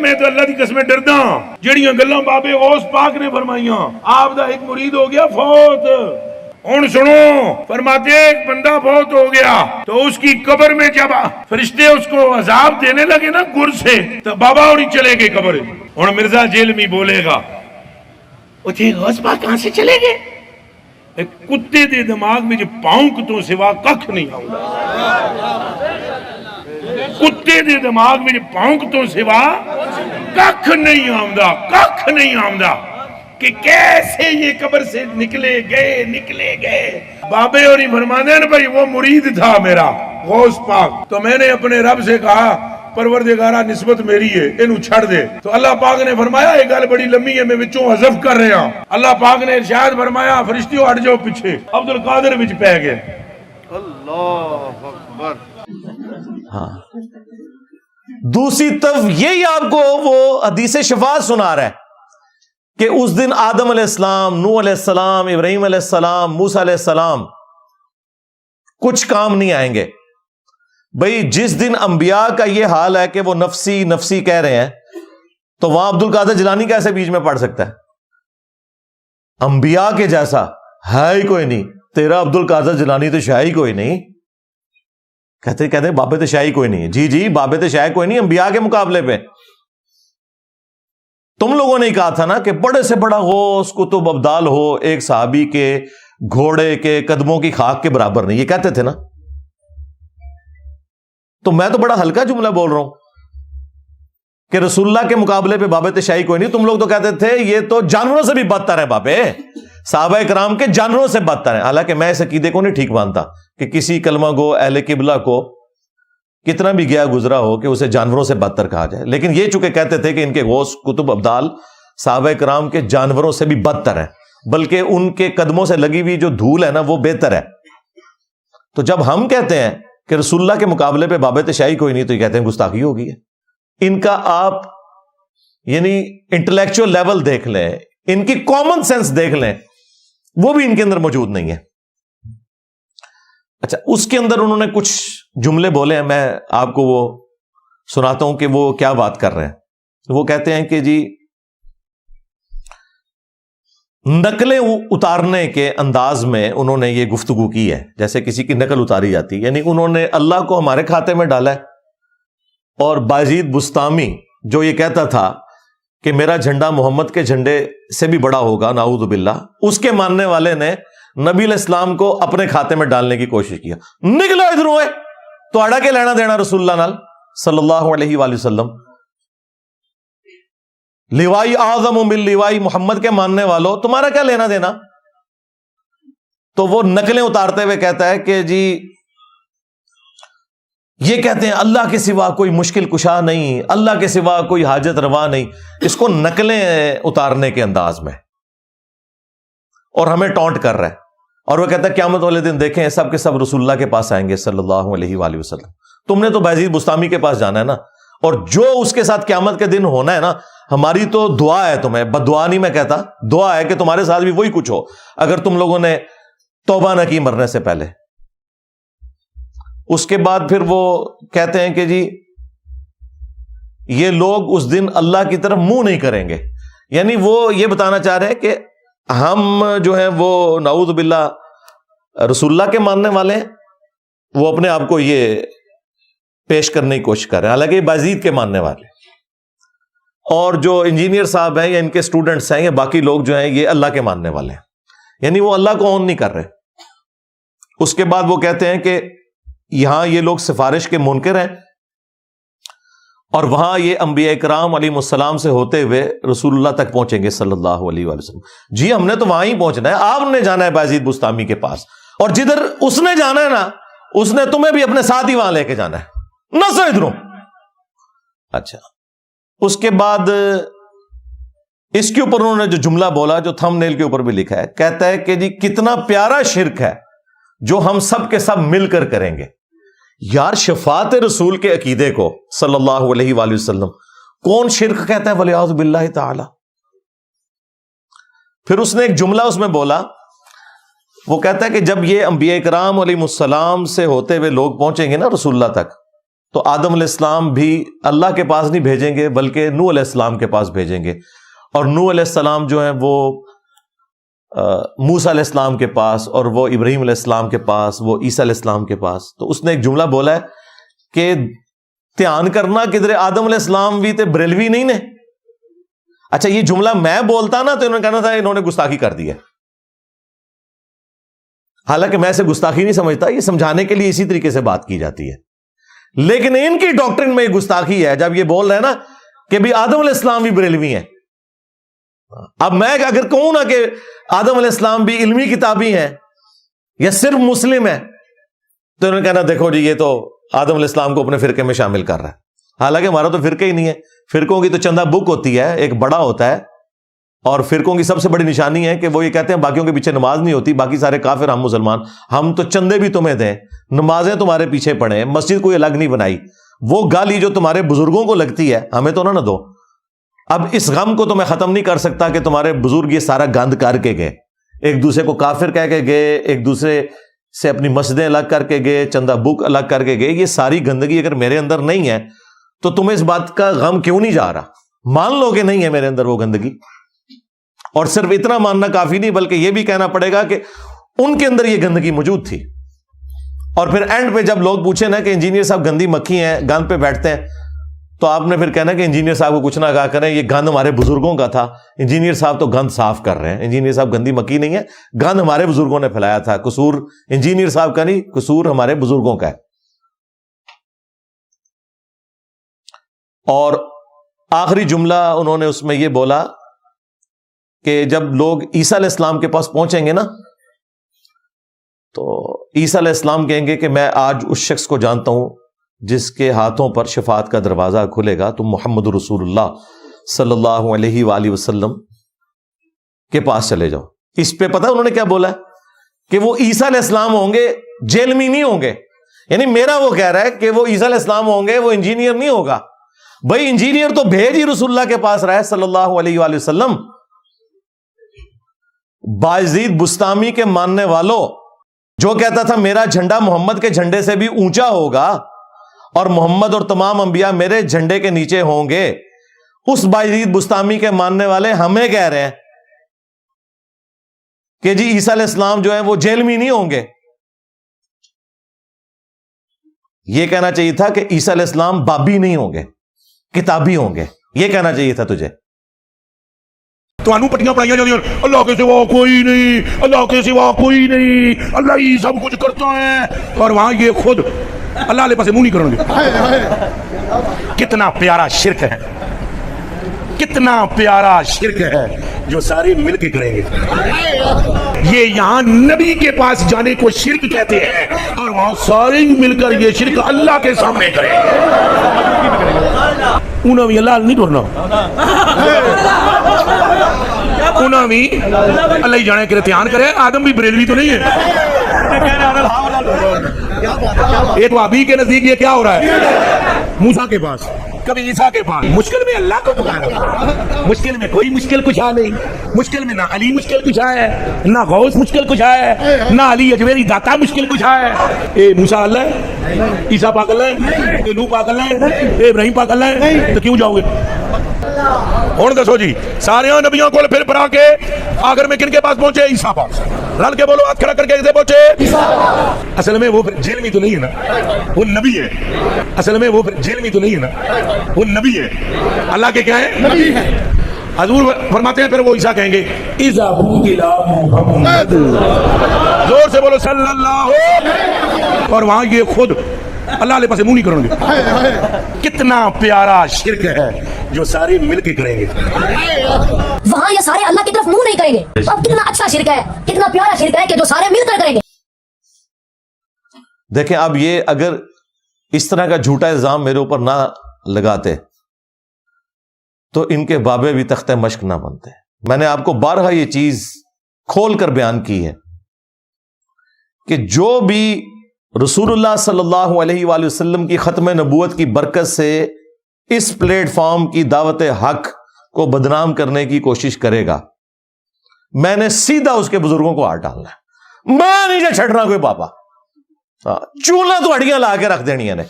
میں تو اللہ کی قسم ڈردا جہاں گلاں بابے غوث پاک نے فرمائیاں آپ دا ایک مرید ہو گیا فوت. ہن سنو فرماتے ایک بندہ فوت ہو گیا تو اس کی قبر میں جب فرشتے اس کو عذاب دینے لگے نا گر سے تو بابا اور چلے گئے قبر. ہن مرزا جیلمی بولے گا اچھے غوث پاک کہاں سے چلے گئے؟ ایک کتے دے دماغ میں جو پاؤنک تو سوا ککھ نہیں آؤں. کتے دے دماغ میں پاؤنک تو سوا ککھ نہیں آمدہ ککھ نہیں آمدہ کہ کیسے یہ قبر سے نکلے گئے. بابے اور فرمانے ہیں بھائی وہ مرید تھا میرا غوث پاک, تو میں نے اپنے رب سے کہا پروردگارہ نسبت میری ہے انہوں چھڑ دے. تو اللہ پاک نے فرمایا ایک گل بڑی لمبی ہے میں وچوں حذف کر رہا. اللہ پاک نے ارشاد فرمایا فرشتیوں ہٹ جاؤ پیچھے. عبد القادر وچ پہ گئے. اللہ اکبر. ہاں دوسری طرف یہی آپ کو وہ حدیث شفاعت سنا رہا ہے کہ اس دن آدم علیہ السلام, نوح علیہ السلام, ابراہیم علیہ السلام, موسیٰ علیہ السلام کچھ کام نہیں آئیں گے. بھئی جس دن انبیاء کا یہ حال ہے کہ وہ نفسی نفسی کہہ رہے ہیں تو وہاں عبد القادر جیلانی کیسے بیچ میں پڑھ سکتا ہے؟ انبیاء کے جیسا ہے ہی کوئی نہیں. تیرا عبد القادر جیلانی تو شاہ ہی کوئی نہیں. کہتے بابے تو شاہی کوئی نہیں. جی بابے تو شاہی کوئی نہیں انبیاء کے مقابلے پہ. تم لوگوں نے کہا تھا نا کہ بڑے سے بڑا غوث کتب ابدال ہو ایک صحابی کے گھوڑے کے قدموں کی خاک کے برابر نہیں, یہ کہتے تھے نا. تو میں تو بڑا ہلکا جملہ بول رہا ہوں کہ رسول اللہ کے مقابلے پہ بابے تشائی کوئی نہیں. تم لوگ تو کہتے تھے یہ تو جانوروں سے بھی بدتر ہے بابے, صحابہ کرام کے جانوروں سے بدتر ہیں. حالانکہ میں اس عقیدے کو نہیں ٹھیک مانتا کہ کسی کلمہ گو اہل قبلہ کو کتنا بھی گیا گزرا ہو کہ اسے جانوروں سے بدتر کہا جائے. لیکن یہ چونکہ کہتے تھے کہ ان کے غوث کتب ابدال صحابہ کرام کے جانوروں سے بھی بدتر ہیں, بلکہ ان کے قدموں سے لگی ہوئی جو دھول ہے نا وہ بہتر ہے. تو جب ہم کہتے ہیں کہ رسول اللہ کے مقابلے پہ باب تشائی کوئی نہیں تو یہ کہتے ہیں گستاخی ہو گئی ہے. ان کا آپ یعنی انٹلیکچوئل لیول دیکھ لیں, ان کی کامن سینس دیکھ لیں, وہ بھی ان کے اندر موجود نہیں ہے. اچھا اس کے اندر انہوں نے کچھ جملے بولے ہیں, میں آپ کو وہ سناتا ہوں کہ وہ کیا بات کر رہے ہیں. وہ کہتے ہیں کہ جی نقلیں اتارنے کے انداز میں انہوں نے یہ گفتگو کی ہے جیسے کسی کی نقل اتاری جاتی, یعنی انہوں نے اللہ کو ہمارے کھاتے میں ڈالا ہے. اور بازید بستامی جو یہ کہتا تھا کہ میرا جھنڈا محمد کے جھنڈے سے بھی بڑا ہوگا نعوذ باللہ, اس کے ماننے والے نے نبی علیہ السلام کو اپنے کھاتے میں ڈالنے کی کوشش کیا. نکلو ادھروں ہے تو اڑا کے لینا دینا رسول اللہ نال صلی اللہ علیہ وآلہ وسلم. لیوائی اعظم من لیوائی محمد کے ماننے والوں تمہارا کیا لینا دینا. تو وہ نقلیں اتارتے ہوئے کہتا ہے کہ جی یہ کہتے ہیں اللہ کے سوا کوئی مشکل کشا نہیں, اللہ کے سوا کوئی حاجت روا نہیں. اس کو نقلیں اتارنے کے انداز میں اور ہمیں ٹونٹ کر رہا ہے. اور وہ کہتا ہے قیامت والے دن دیکھیں سب کے سب رسول اللہ کے پاس آئیں گے صلی اللہ علیہ وآلہ وسلم. تم نے تو بازید بستامی کے پاس جانا ہے نا, اور جو اس کے ساتھ قیامت کے دن ہونا ہے نا, ہماری تو دعا ہے تمہیں, بد دعا نہیں میں کہتا, دعا ہے کہ تمہارے ساتھ بھی وہی کچھ ہو اگر تم لوگوں نے توبہ نہ کی مرنے سے پہلے. اس کے بعد پھر وہ کہتے ہیں کہ جی یہ لوگ اس دن اللہ کی طرف منہ نہیں کریں گے. یعنی وہ یہ بتانا چاہ رہے ہیں کہ ہم جو ہیں وہ نعوذ باللہ رسول اللہ کے ماننے والے ہیں, وہ اپنے آپ کو یہ پیش کرنے کی کوشش کر رہے ہیں, حالانکہ یہ بازید کے ماننے والے. اور جو انجینئر صاحب ہیں یا ان کے اسٹوڈنٹس ہیں یا باقی لوگ جو ہیں یہ اللہ کے ماننے والے ہیں, یعنی وہ اللہ کو اون نہیں کر رہے. اس کے بعد وہ کہتے ہیں کہ یہاں یہ لوگ سفارش کے منکر ہیں اور وہاں یہ انبیاء کرام علیہ السلام سے ہوتے ہوئے رسول اللہ تک پہنچیں گے صلی اللہ علیہ وآلہ وسلم. جی ہم نے تو وہاں ہی پہنچنا ہے, آپ نے جانا ہے بازید بستامی کے پاس, اور جدھر اس نے جانا ہے نا اس نے تمہیں بھی اپنے ساتھ ہی وہاں لے کے جانا ہے, نہ سو ادھروں. اچھا اس کے بعد اس کے اوپر انہوں نے جو جملہ بولا جو تھم نیل کے اوپر بھی لکھا ہے, کہتا ہے کہ جی کتنا پیارا شرک ہے جو ہم سب کے سب مل کر کریں گے. یار شفاعت رسول کے عقیدے کو صلی اللہ علیہ وآلہ وسلم کون شرک کہتا ہے ولیعوذ باللہ تعالی. پھر اس نے ایک جملہ اس میں بولا, وہ کہتا ہے کہ جب یہ انبیاء کرام علیہ السلام سے ہوتے ہوئے لوگ پہنچیں گے نا رسول اللہ تک, تو آدم علیہ السلام بھی اللہ کے پاس نہیں بھیجیں گے بلکہ نوح علیہ السلام کے پاس بھیجیں گے، اور نوح علیہ السلام جو ہیں وہ موسیٰ علیہ السلام کے پاس، اور وہ ابراہیم علیہ السلام کے پاس، وہ عیسیٰ علیہ السلام کے پاس۔ تو اس نے ایک جملہ بولا ہے کہ دھیان کرنا کدھر آدم علیہ السلام بھی تے بریلوی نہیں نے۔ اچھا یہ جملہ میں بولتا نا تو انہوں نے کہنا تھا انہوں نے گستاخی کر دی ہے، حالانکہ میں اسے گستاخی نہیں سمجھتا، یہ سمجھانے کے لیے اسی طریقے سے بات کی جاتی ہے، لیکن ان کی ڈاکٹرن میں یہ گستاخی ہے جب یہ بول رہے ہیں نا کہ بھی آدم علیہ السلام بھی بریلوی ہیں۔ اب میں اگر کہوں نا کہ آدم علیہ السلام بھی علمی کتابی ہیں یا صرف مسلم ہیں تو انہوں نے کہنا دیکھو جی یہ تو آدم علیہ السلام کو اپنے فرقے میں شامل کر رہا ہے، حالانکہ ہمارا تو فرقہ ہی نہیں ہے۔ فرقوں کی تو چندہ بک ہوتی ہے، ایک بڑا ہوتا ہے، اور فرقوں کی سب سے بڑی نشانی ہے کہ وہ یہ کہتے ہیں باقیوں کے پیچھے نماز نہیں ہوتی، باقی سارے کافر ہم مسلمان، ہم تو چندے بھی تمہیں دیں، نمازیں تمہارے پیچھے پڑھیں، مسجد کوئی الگ نہیں بنائی، وہ گالی جو تمہارے بزرگوں کو لگتی ہے ہمیں تو نہ دو۔ اب اس غم کو تو میں ختم نہیں کر سکتا کہ تمہارے بزرگ یہ سارا گند کر کے گئے، ایک دوسرے کو کافر کہہ کے گئے، ایک دوسرے سے اپنی مسجدیں الگ کر کے گئے، چندہ بک الگ کر کے گئے، یہ ساری گندگی اگر میرے اندر نہیں ہے تو تمہیں اس بات کا غم کیوں نہیں جا رہا؟ مان لو کہ نہیں ہے میرے اندر وہ گندگی، اور صرف اتنا ماننا کافی نہیں بلکہ یہ بھی کہنا پڑے گا کہ ان کے اندر یہ گندگی موجود تھی۔ اور پھر اینڈ پہ جب لوگ پوچھیں نا کہ انجینئر صاحب گندی مکھی ہیں، گند پہ بیٹھتے ہیں، تو آپ نے پھر کہنا کہ انجینئر صاحب کو کچھ نہ کہا کریں، یہ گند ہمارے بزرگوں کا تھا، انجینئر صاحب تو گند صاف کر رہے ہیں، انجینئر صاحب گندی مکھی نہیں ہے، گند ہمارے بزرگوں نے پھیلایا تھا، قصور انجینئر صاحب کا نہیں، قصور ہمارے بزرگوں کا ہے۔ اور آخری جملہ انہوں نے اس میں یہ بولا کہ جب لوگ عیسیٰ علیہ السلام کے پاس پہنچیں گے نا تو عیسیٰ علیہ السلام کہیں گے کہ میں آج اس شخص کو جانتا ہوں جس کے ہاتھوں پر شفاعت کا دروازہ کھلے گا، تم محمد رسول اللہ صلی اللہ علیہ وآلہ وسلم کے پاس چلے جاؤ۔ اس پہ پتہ انہوں نے کیا بولا ہے کہ وہ عیسیٰ علیہ السلام ہوں گے، جیل میں نہیں ہوں گے، یعنی میرا وہ کہہ رہا ہے کہ وہ عیسیٰ علیہ السلام ہوں گے، وہ انجینئر نہیں ہوگا۔ بھائی انجینئر تو بھیج ہی رسول اللہ کے پاس رہا ہے صلی اللہ علیہ وآلہ وسلم۔ بایزید بستامی کے ماننے والوں، جو کہتا تھا میرا جھنڈا محمد کے جھنڈے سے بھی اونچا ہوگا اور محمد اور تمام انبیاء میرے جھنڈے کے نیچے ہوں گے، اس بایزید بستامی کے ماننے والے ہمیں کہہ رہے ہیں کہ جی عیسیٰ علیہ السلام جو ہے وہ جیل میں نہیں ہوں گے۔ یہ کہنا چاہیے تھا کہ عیسیٰ علیہ السلام بابی نہیں ہوں گے، کتابی ہوں گے، یہ کہنا چاہیے تھا تجھے۔ تو انو پٹیاں پڑھائیاں جاندیاں، اللہ کے سوا کوئی نہیں، اللہ کے سوا کوئی نہیں، اللہ ہی سب کچھ کرتا ہے، اور وہاں یہ خود اللہ علیہ پاس منہ نہیں کریں گے۔ کتنا پیارا شرک ہے، کتنا پیارا شرک ہے جو سارے مل کے کریں گے۔ یہ یہاں نبی کے پاس جانے کو شرک کہتے ہیں اور وہاں سارے مل کر یہ شرک اللہ کے سامنے کریں گے۔ انہوں بھی اللہ نہیں ٹورنا، انہوں بھی اللہ ہی جانے کے لیے دھیان کرے۔ آدم بھی بریلوی تو نہیں ہے، یہ تو ابھی کے نزدیک یہ کیا ہو رہا ہے؟ موسیٰ کے پاس، کبھی عیسیٰ کے پاس، مشکل میں اللہ کو پکارا، مشکل میں کوئی مشکل کچھ نہیں، مشکل میں نہ علی مشکل کچھ ہے، نہ غوث مشکل کچھ ہے، نہ علی اجمیری داتا مشکل کچھ ہے۔ اے موسیٰ اللہ ہے، عیسیٰ پاک اللہ ہے، اے نوح پاک اللہ ہے، اے ابراہیم پاک اللہ ہے، تو کیوں جاؤ گے؟ ہوں دسو جی، سارے نبیوں کو پھر پڑھا کے آخر میں کن کے پاس پہنچے؟ عیسیٰ پاس۔ رل کے بولو، ہاتھ کھڑا کر کے کسے پہنچے؟ اصل میں وہ جیل میں تو نہیں ہے نا، وہ نبی ہے۔ اصل میں وہ جیل میں تو نہیں ہے نا، وہ نبی ہے، اللہ کے کیا ہے؟ نبی ہے۔ حضور فرماتے ہیں پھر وہ عیسیٰ کہیں گے محمد، زور سے بولو صلی اللہ، اور وہاں یہ خود اللہ علیہ پاس منہ نہیں کریں گے۔ کتنا پیارا شرک ہے جو سارے مل کے کریں گے، وہاں یہ سارے اللہ کی طرف منہ نہیں کریں گے۔ اب کتنا اچھا شرک ہے، کتنا پیارا شرک ہے کہ جو سارے مل کر کریں گے۔ دیکھیں اب یہ اگر اس طرح کا جھوٹا الزام میرے اوپر نہ لگاتے تو ان کے بابے بھی تختہ مشق نہ بنتے۔ میں نے آپ کو بارہا یہ چیز کھول کر بیان کی ہے کہ جو بھی رسول اللہ صلی اللہ علیہ وآلہ وسلم کی ختم نبوت کی برکت سے اس پلیٹ فارم کی دعوت حق کو بدنام کرنے کی کوشش کرے گا، میں نے سیدھا اس کے بزرگوں کو ہاتھ ڈالنا ہے، میں نہیں چھڑنا کوئی پاپا، چولہا تو ہڈیاں لا کے رکھ دینی نے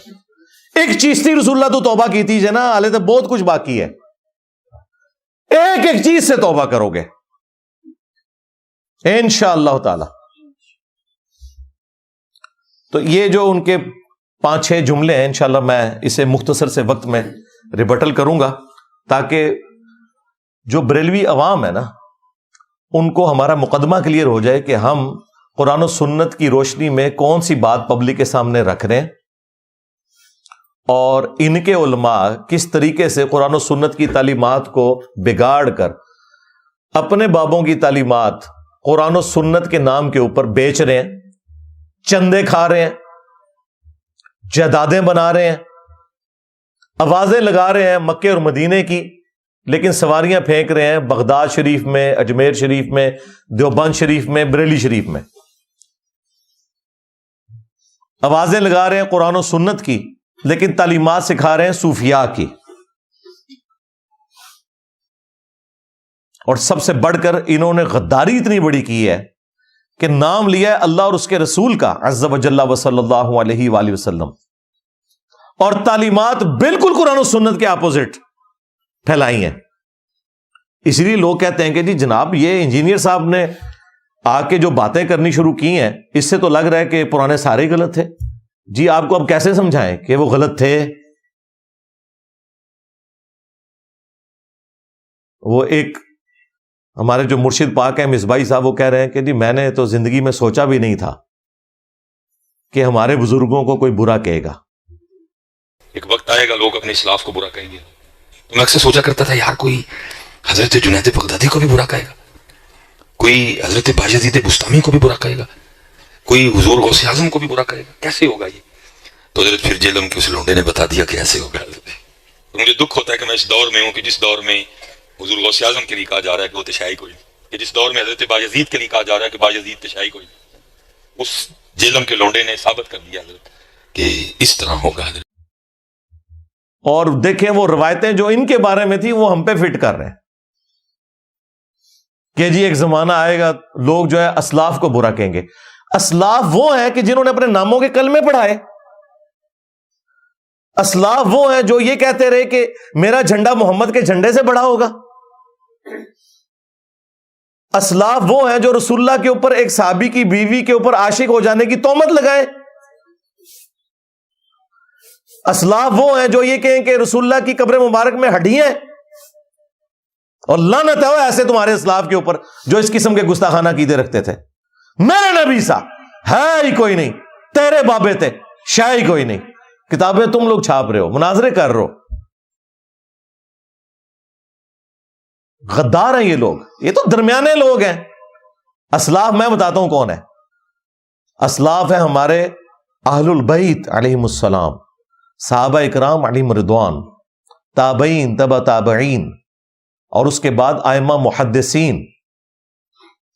ایک چیز تھی رسول اللہ تو توبہ کی تھی نا، حالے تو بہت کچھ باقی ہے. ایک ایک چیز سے توبہ کرو گے انشاءاللہ تعالی. تو یہ جو ان کے 5-6 جملے ہیں، انشاءاللہ میں اسے مختصر سے وقت میں ریبٹل کروں گا، تاکہ جو بریلوی عوام ہے نا ان کو ہمارا مقدمہ کلیئر ہو جائے کہ ہم قرآن و سنت کی روشنی میں کون سی بات پبلک کے سامنے رکھ رہے ہیں، اور ان کے علماء کس طریقے سے قرآن و سنت کی تعلیمات کو بگاڑ کر اپنے بابوں کی تعلیمات قرآن و سنت کے نام کے اوپر بیچ رہے ہیں، چندے کھا رہے ہیں، جائیدادیں بنا رہے ہیں، آوازیں لگا رہے ہیں مکے اور مدینے کی، لیکن سواریاں پھینک رہے ہیں بغداد شریف میں، اجمیر شریف میں، دیوبند شریف میں، بریلی شریف میں. آوازیں لگا رہے ہیں قرآن و سنت کی، لیکن تعلیمات سکھا رہے ہیں صوفیاء کی. اور سب سے بڑھ کر انہوں نے غداری اتنی بڑی کی ہے کہ نام لیا ہے اللہ اور اس کے رسول کا عز و جل و صلی اللہ علیہ وآلہ وسلم، اور تعلیمات بالکل قرآن و سنت کے اپوزٹ پھیلائی ہیں. اس لیے لوگ کہتے ہیں کہ جی جناب یہ انجینئر صاحب نے آ کے جو باتیں کرنی شروع کی ہیں، اس سے تو لگ رہا ہے کہ پرانے سارے غلط تھے. جی آپ کو اب کیسے سمجھائیں کہ وہ غلط تھے؟ وہ ایک ہمارے جو مرشد پاک ہیں مصباحی صاحب، وہ کہہ رہے ہیں کہ جی میں نے تو زندگی میں سوچا بھی نہیں تھا کہ ہمارے بزرگوں کو کوئی برا کہے گا. ایک وقت آئے گا لوگ اپنے اسلاف کو برا کہیں گے. تو میں اکثر سوچا کرتا تھا یار کوئی حضرت جنید بغدادی کو بھی برا کہے گا، کوئی حضرت بایزید بستامی کو بھی برا کہے گا، کوئی حضور غوث اعظم کو بھی برا کہے گا. کیسے ہوگا یہ؟ تو حضرت پھر جیلم کے اس لونڈے نے بتا دیا کہ ایسے ہوگا. تو مجھے دکھ ہوتا ہے کہ میں اس دور میں ہوں کہ جس دور میں حضور غوث اعظم کے لیے کہا جا رہا ہے کہ وہ تشیعی کوئی نہیں، کہ جس دور میں حضرت بایزید کے لیے کہا جا رہا ہے کہ بایزید تشیعی کوئی نہیں، اس جیلم کے لونڈے نے ثابت کر دیا حضرت کہ اس طرح ہوگا. حضرت اور دیکھیں وہ روایتیں جو ان کے بارے میں تھی وہ ہم پہ فٹ کر رہے ہیں کہ جی ایک زمانہ آئے گا لوگ جو ہے اسلاف کو برا کہیں گے. اسلاف وہ ہیں کہ جنہوں نے اپنے ناموں کے کلمے پڑھائے. اسلاف وہ ہیں جو یہ کہتے رہے کہ میرا جھنڈا محمد کے جھنڈے سے بڑا ہوگا. اسلاف وہ ہیں جو رسول اللہ کے اوپر ایک صحابی کی بیوی کے اوپر عاشق ہو جانے کی تہمت لگائے. اسلاف وہ ہیں جو یہ کہیں کہ رسول اللہ کی قبر مبارک میں ہڈیاں ہیں، اور لعنت ہے ایسے تمہارے اسلاف کے اوپر جو اس قسم کے گستاخانہ عقیدے رکھتے تھے. میرے نبی سا ہے ہی کوئی نہیں، تیرے بابے تھے شاہ ہی کوئی نہیں. کتابیں تم لوگ چھاپ رہے ہو، مناظرے کر رہے ہو. غدار ہیں یہ لوگ، یہ تو درمیانے لوگ ہیں. اسلاف میں بتاتا ہوں کون ہے. اسلاف ہے ہمارے اہل البیت علیہم السلام، صحابہ اکرام علیہم رضوان، تابعین تبع تابعین، اور اس کے بعد ائمہ محدثین.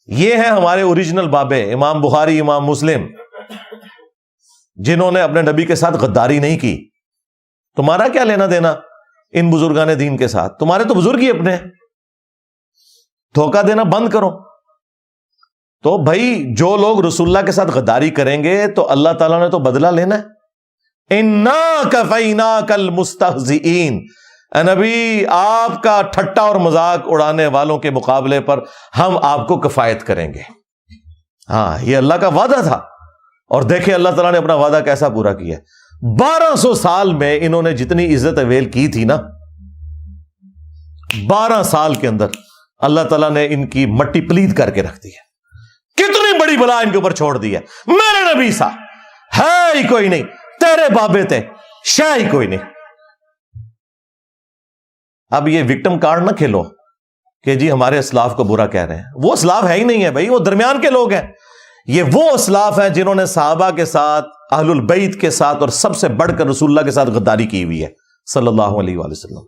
یہ ہیں ہمارے اوریجنل بابے، امام بخاری، امام مسلم، جنہوں نے اپنے نبی کے ساتھ غداری نہیں کی. تمہارا کیا لینا دینا ان بزرگان دین کے ساتھ؟ تمہارے تو بزرگ ہی اپنے. دھوکہ دینا بند کرو. تو بھائی جو لوگ رسول اللہ کے ساتھ غداری کریں گے تو اللہ تعالیٰ نے تو بدلہ لینا ہے. اِنَّا كَفَيْنَاكَ الْمُسْتَهْزِئِينَ، اے نبی آپ کا ٹھٹا اور مذاق اڑانے والوں کے مقابلے پر ہم آپ کو کفایت کریں گے. ہاں یہ اللہ کا وعدہ تھا، اور دیکھیں اللہ تعالیٰ نے اپنا وعدہ کیسا پورا کیا. 1200 سال میں انہوں نے جتنی عزت اویل کی تھی نا، 12 سال کے اندر اللہ تعالیٰ نے ان کی مٹی پلید کر کے رکھ دی ہے. کتنی بڑی بلا ان کے اوپر چھوڑ دی ہے. میرے نبی سا ہے ہی کوئی نہیں، تیرے بابے تھے شاہ ہی کوئی نہیں. اب یہ وکٹم کارڈ نہ کھیلو کہ جی ہمارے اسلاف کو برا کہہ رہے ہیں. وہ اسلاف ہے ہی نہیں ہے بھائی، وہ درمیان کے لوگ ہیں. یہ وہ اسلاف ہیں جنہوں نے صحابہ کے ساتھ، اہل البیت کے ساتھ، اور سب سے بڑھ کر رسول اللہ کے ساتھ غداری کی ہوئی ہے صلی اللہ علیہ وآلہ وسلم.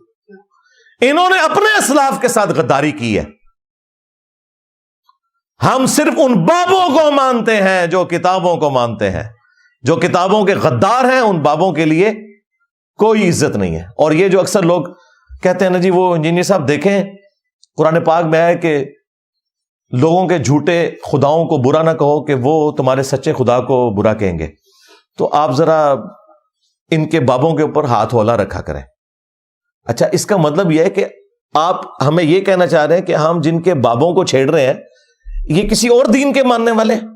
انہوں نے اپنے اسلاف کے ساتھ غداری کی ہے. ہم صرف ان بابوں کو مانتے ہیں جو کتابوں کو مانتے ہیں. جو کتابوں کے غدار ہیں ان بابوں کے لیے کوئی عزت نہیں ہے. اور یہ جو اکثر لوگ کہتے ہیں نا جی وہ انجینئر صاحب دیکھیں قرآن پاک میں ہے کہ لوگوں کے جھوٹے خداؤں کو برا نہ کہو کہ وہ تمہارے سچے خدا کو برا کہیں گے. تو آپ ذرا ان کے بابوں کے اوپر ہاتھ ہولا رکھا کریں. اچھا، اس کا مطلب یہ ہے کہ آپ ہمیں یہ کہنا چاہ رہے ہیں کہ ہم جن کے بابوں کو چھیڑ رہے ہیں یہ کسی اور دین کے ماننے والے ہیں؟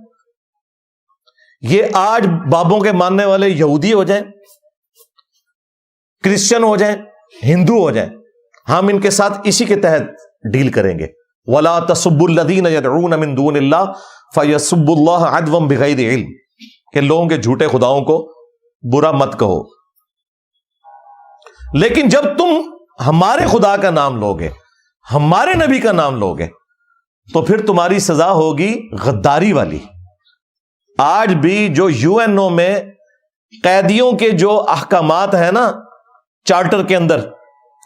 یہ آج بابوں کے ماننے والے یہودی ہو جائیں، کرسچن ہو جائیں، ہندو ہو جائیں، ہم ان کے ساتھ اسی کے تحت ڈیل کریں گے. وَلَا تَسُبُّوا الَّذِينَ يَدْعُونَ مِن دُونِ اللَّهِ فَيَسُبُّوا اللَّهَ عَدْوًا بِغَيْرِ عِلْمٍ، کہ لوگوں کے جھوٹے خداؤں کو برا مت کہو. لیکن جب تم ہمارے خدا کا نام لوگے، ہمارے نبی کا نام لوگے، تو پھر تمہاری سزا ہوگی غداری والی. آج بھی جو UNO میں قیدیوں کے جو احکامات ہیں نا، چارٹر کے اندر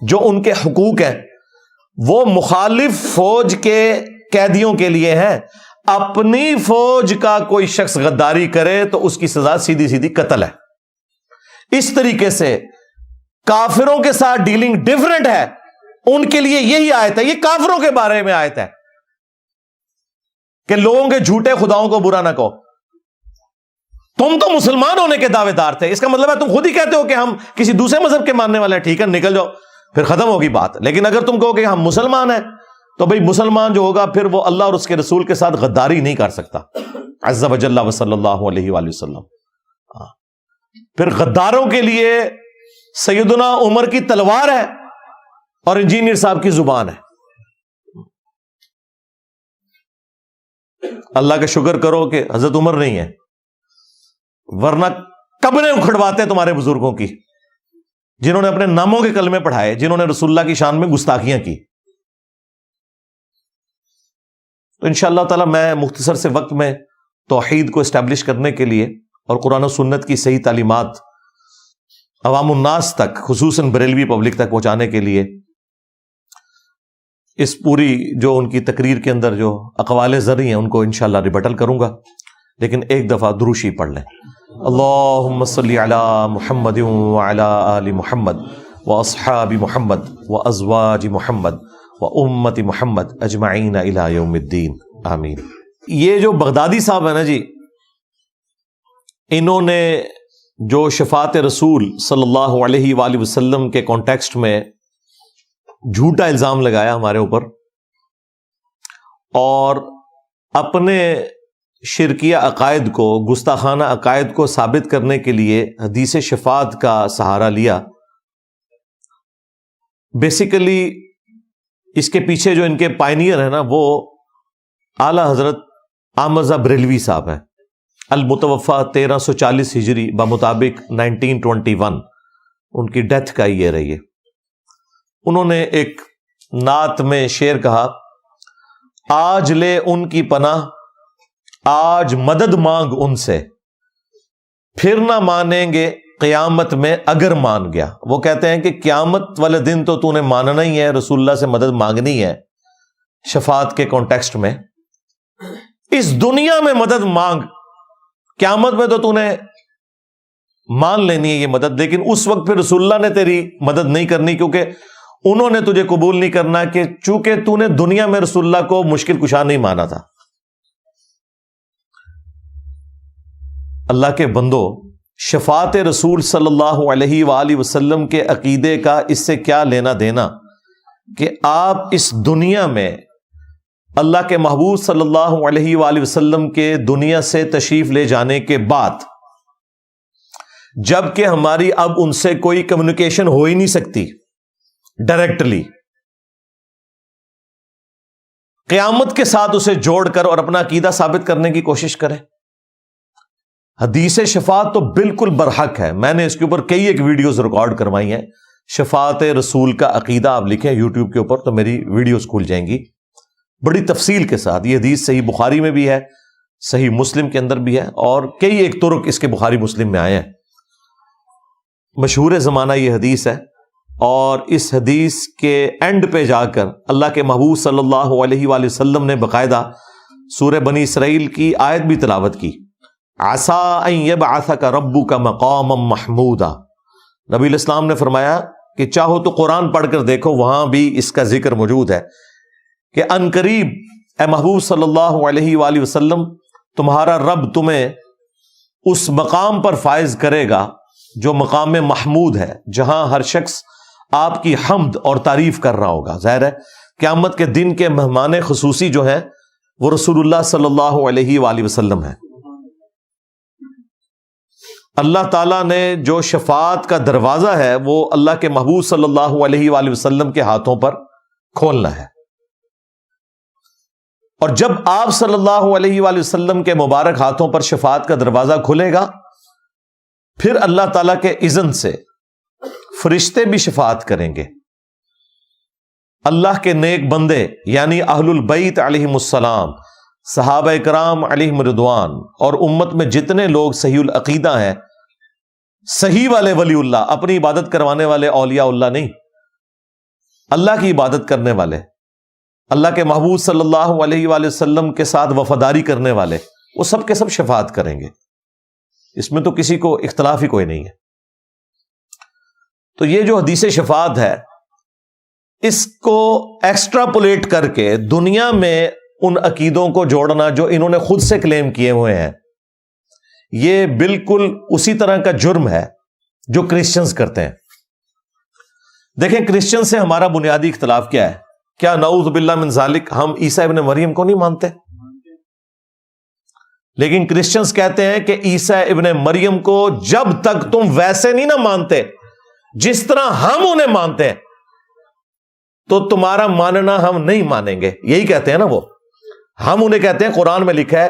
جو ان کے حقوق ہیں، وہ مخالف فوج کے قیدیوں کے لیے ہیں. اپنی فوج کا کوئی شخص غداری کرے تو اس کی سزا سیدھی سیدھی قتل ہے. اس طریقے سے کافروں کے ساتھ ڈیلنگ ڈیفرنٹ ہے. ان کے لیے یہی آیت ہے، یہ کافروں کے بارے میں آیت ہے کہ لوگوں کے جھوٹے خداؤں کو برا نہ کہو. تم تو مسلمان ہونے کے دعوے دار تھے، اس کا مطلب ہے تم خود ہی کہتے ہو کہ ہم کسی دوسرے مذہب کے ماننے والے ہیں. ٹھیک ہے، نکل جاؤ، پھر ختم ہوگی بات. لیکن اگر تم کہو کہ ہم مسلمان ہیں تو بھئی مسلمان جو ہوگا پھر وہ اللہ اور اس کے رسول کے ساتھ غداری نہیں کر سکتا. عز وجل و صلی اللہ علیہ وآلہ وسلم. پھر غداروں کے لیے سیدنا عمر کی تلوار ہے اور انجینئر صاحب کی زبان ہے. اللہ کا شکر کرو کہ حضرت عمر نہیں ہے، ورنہ قبریں اکھڑواتے تمہارے بزرگوں کی، جنہوں نے اپنے ناموں کے کلمے پڑھائے، جنہوں نے رسول اللہ کی شان میں گستاخیاں کی. تو انشاءاللہ تعالی میں مختصر سے وقت میں توحید کو اسٹیبلش کرنے کے لیے اور قرآن و سنت کی صحیح تعلیمات عوام الناس تک، خصوصاً بریلوی پبلک تک پہنچانے کے لیے اس پوری جو ان کی تقریر کے اندر جو اقوال زرعی ہیں ان کو انشاءاللہ ریبٹل کروں گا. لیکن ایک دفعہ دروشی پڑھ لیں. اللہم صلی علی محمد وعلی آل محمد واصحاب محمد وازواج محمد وامت محمد اجمعین الی یوم الدین آمین. یہ جو بغدادی صاحب ہیں نا جی، انہوں نے جو شفاعت رسول صلی اللہ علیہ وآلہ وسلم کے کانٹیکسٹ میں جھوٹا الزام لگایا ہمارے اوپر، اور اپنے شرکیہ عقائد کو، گستاخانہ عقائد کو ثابت کرنے کے لیے حدیث شفاعت کا سہارا لیا. بیسیکلی اس کے پیچھے جو ان کے پائنیئر ہیں نا، وہ اعلی حضرت احمد رضا بریلوی صاحب ہیں، المتوفا 1340 ہجری بمطابق 1921. ان کی ڈیتھ کا یہ رہی ہے. انہوں نے ایک نعت میں شعر کہا، آج لے ان کی پناہ، آج مدد مانگ ان سے، پھر نہ مانیں گے قیامت میں اگر مان گیا. وہ کہتے ہیں کہ قیامت والے دن تو نے ماننا ہی ہے، رسول اللہ سے مدد مانگنی ہے. شفاعت کے کانٹیکسٹ میں اس دنیا میں مدد مانگ، قیامت میں تو نے مان لینی ہے یہ مدد، لیکن اس وقت پھر رسول اللہ نے تیری مدد نہیں کرنی، کیونکہ انہوں نے تجھے قبول نہیں کرنا، کہ چونکہ نے دنیا میں رسول اللہ کو مشکل کشا نہیں مانا تھا. اللہ کے بندو، شفاعت رسول صلی اللہ علیہ وآلہ وسلم کے عقیدے کا اس سے کیا لینا دینا کہ آپ اس دنیا میں اللہ کے محبوب صلی اللہ علیہ وآلہ وسلم کے دنیا سے تشریف لے جانے کے بعد، جب کہ ہماری اب ان سے کوئی کمیونیکیشن ہو ہی نہیں سکتی ڈائریکٹلی، قیامت کے ساتھ اسے جوڑ کر اور اپنا عقیدہ ثابت کرنے کی کوشش کریں. حدیث شفاعت تو بالکل برحق ہے. میں نے اس کے اوپر کئی ایک ویڈیوز ریکارڈ کروائی ہیں. شفاعت رسول کا عقیدہ آپ لکھیں یوٹیوب کے اوپر تو میری ویڈیوز کھل جائیں گی بڑی تفصیل کے ساتھ. یہ حدیث صحیح بخاری میں بھی ہے، صحیح مسلم کے اندر بھی ہے، اور کئی ایک طرق اس کے بخاری مسلم میں آئے ہیں. مشہور زمانہ یہ حدیث ہے، اور اس حدیث کے اینڈ پہ جا کر اللہ کے محبوب صلی اللہ علیہ وآلہ وسلم نے باقاعدہ سورہ بنی اسرائیل کی آیت بھی تلاوت کی، عسیٰ ان یبعثک ربک مقاما محمودا. نبی علیہ السلام نے فرمایا کہ چاہو تو قرآن پڑھ کر دیکھو، وہاں بھی اس کا ذکر موجود ہے کہ ان قریب اے محبوب صلی اللہ علیہ وآلہ وسلم، تمہارا رب تمہیں اس مقام پر فائز کرے گا جو مقام محمود ہے، جہاں ہر شخص آپ کی حمد اور تعریف کر رہا ہوگا. ظاہر ہے قیامت کے دن کے مہمان خصوصی جو ہیں وہ رسول اللہ صلی اللہ علیہ وآلہ وسلم ہیں. اللہ تعالیٰ نے جو شفاعت کا دروازہ ہے وہ اللہ کے محبوب صلی اللہ علیہ وآلہ وسلم کے ہاتھوں پر کھولنا ہے. اور جب آپ صلی اللہ علیہ وآلہ وسلم کے مبارک ہاتھوں پر شفاعت کا دروازہ کھلے گا، پھر اللہ تعالیٰ کے اذن سے فرشتے بھی شفاعت کریں گے. اللہ کے نیک بندے یعنی اہل البیت علیہم السلام، صحابہ کرام علیہم رضوان، اور امت میں جتنے لوگ صحیح العقیدہ ہیں، صحیح والے ولی اللہ، اپنی عبادت کروانے والے اولیاء اللہ نہیں، اللہ کی عبادت کرنے والے، اللہ کے محبوب صلی اللہ علیہ وآلہ وسلم کے ساتھ وفاداری کرنے والے، وہ سب کے سب شفاعت کریں گے. اس میں تو کسی کو اختلاف ہی کوئی نہیں ہے. تو یہ جو حدیث شفاعت ہے، اس کو ایکسٹراپولیٹ کر کے دنیا میں ان عقیدوں کو جوڑنا جو انہوں نے خود سے کلیم کیے ہوئے ہیں، یہ بالکل اسی طرح کا جرم ہے جو کرسچنز کرتے ہیں. دیکھیں کرسچن سے ہمارا بنیادی اختلاف کیا ہے؟ کیا نعوذ باللہ من ذالک ہم عیسیٰ ابن مریم کو نہیں مانتے؟ لیکن کرسچنز کہتے ہیں کہ عیسیٰ ابن مریم کو جب تک تم ویسے نہیں نہ مانتے جس طرح ہم انہیں مانتے ہیں تو تمہارا ماننا ہم نہیں مانیں گے. یہی کہتے ہیں نا وہ. ہم انہیں کہتے ہیں، قرآن میں لکھا ہے